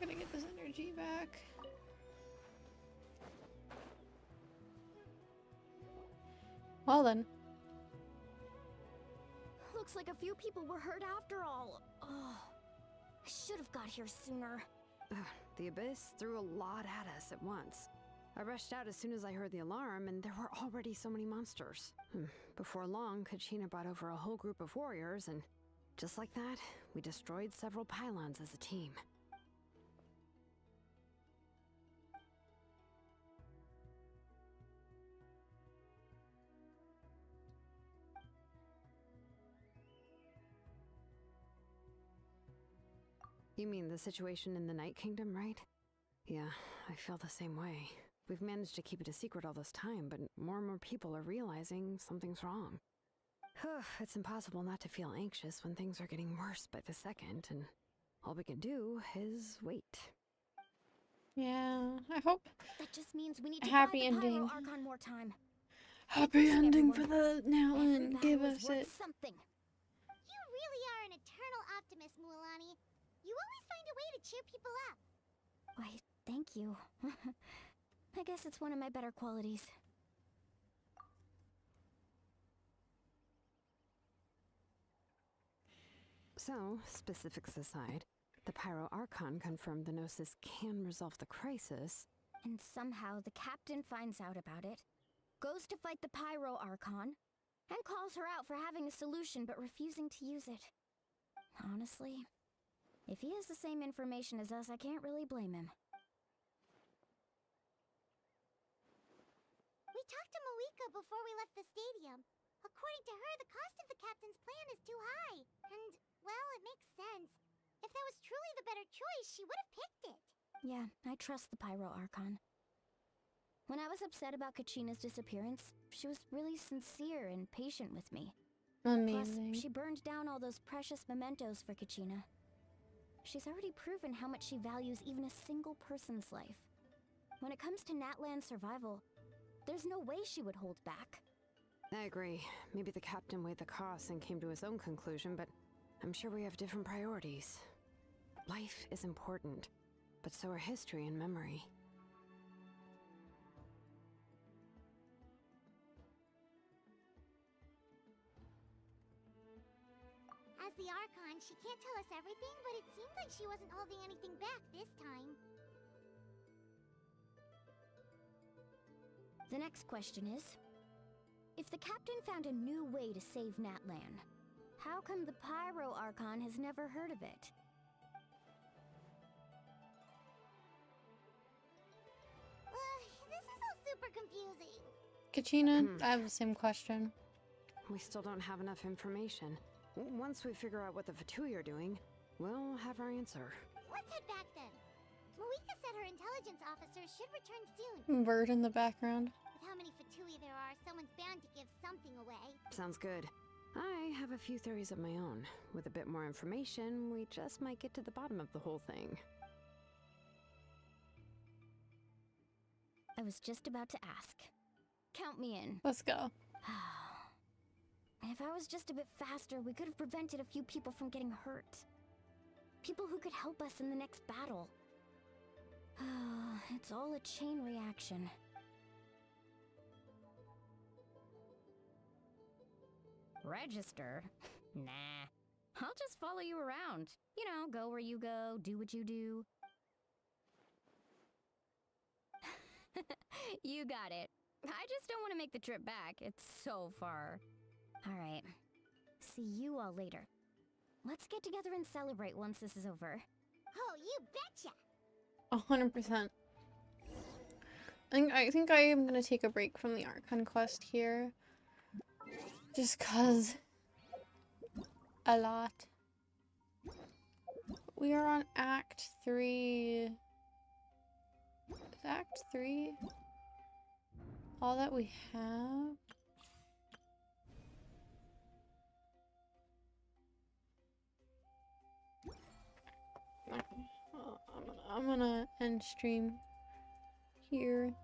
Gotta get this energy back. Well then. Looks like a few people were hurt after all. Oh, I should have got here sooner. The Abyss threw a lot at us at once. I rushed out as soon as I heard the alarm, and there were already so many monsters. Before long, Kachina brought over a whole group of warriors, and just like that, we destroyed several pylons as a team. You mean the situation in the Night Kingdom, right? Yeah, I feel the same way. We've managed to keep it a secret all this time, but more and more people are realizing something's wrong. It's impossible not to feel anxious when things are getting worse by the second, and all we can do is wait. Yeah, I hope. That just means we need to Happy buy the ending. Pyro Archon more time. Happy ending everyone. for the Natlan. Give Every battle is us worth it. something. You really are an eternal optimist, Mualani. You always find a way to cheer people up. Why, thank you. I guess it's one of my better qualities. So, specifics aside, the Pyro Archon confirmed the Gnosis can resolve the crisis. And somehow the captain finds out about it, goes to fight the Pyro Archon, and calls her out for having a solution but refusing to use it. Honestly, if he has the same information as us, I can't really blame him. We talked to Moika before we left the stadium. According to her, the cost of the captain's plan is too high. And, well, it makes sense. If that was truly the better choice, she would have picked it. Yeah, I trust the Pyro Archon. When I was upset about Kachina's disappearance, she was really sincere and patient with me. Amazing. Plus, she burned down all those precious mementos for Kachina. She's already proven how much she values even a single person's life. When it comes to Natlan's survival, there's no way she would hold back. I agree. Maybe the captain weighed the costs and came to his own conclusion, but I'm sure we have different priorities. Life is important, but so are history and memory. As the Archon, she can't tell us everything, but it seemed like she wasn't holding anything back this time. The next question is, if the captain found a new way to save Natlan, how come the Pyro Archon has never heard of it? This is all super confusing. Kachina, I have the same question. We still don't have enough information. Once we figure out what the Fatui are doing, we'll have our answer. Let's head back then. Moika said her intelligence officers should return soon. Bird in the background. With how many Fatui there are, someone's bound to give something away. Sounds good. I have a few theories of my own. With a bit more information, we just might get to the bottom of the whole thing. I was just about to ask. Count me in. Let's go. If I was just a bit faster, we could have prevented a few people from getting hurt. People who could help us in the next battle. It's all a chain reaction. Register? Nah. I'll just follow you around. You know, go where you go, do what you do. You got it. I just don't want to make the trip back. It's so far. Alright. See you all later. Let's get together and celebrate once this is over. Oh, you betcha! 100%. I think I am gonna take a break from the Archon quest here. Just cause a lot. We are on Act 3. Is Act 3 all that we have? Okay. I'm gonna end stream here.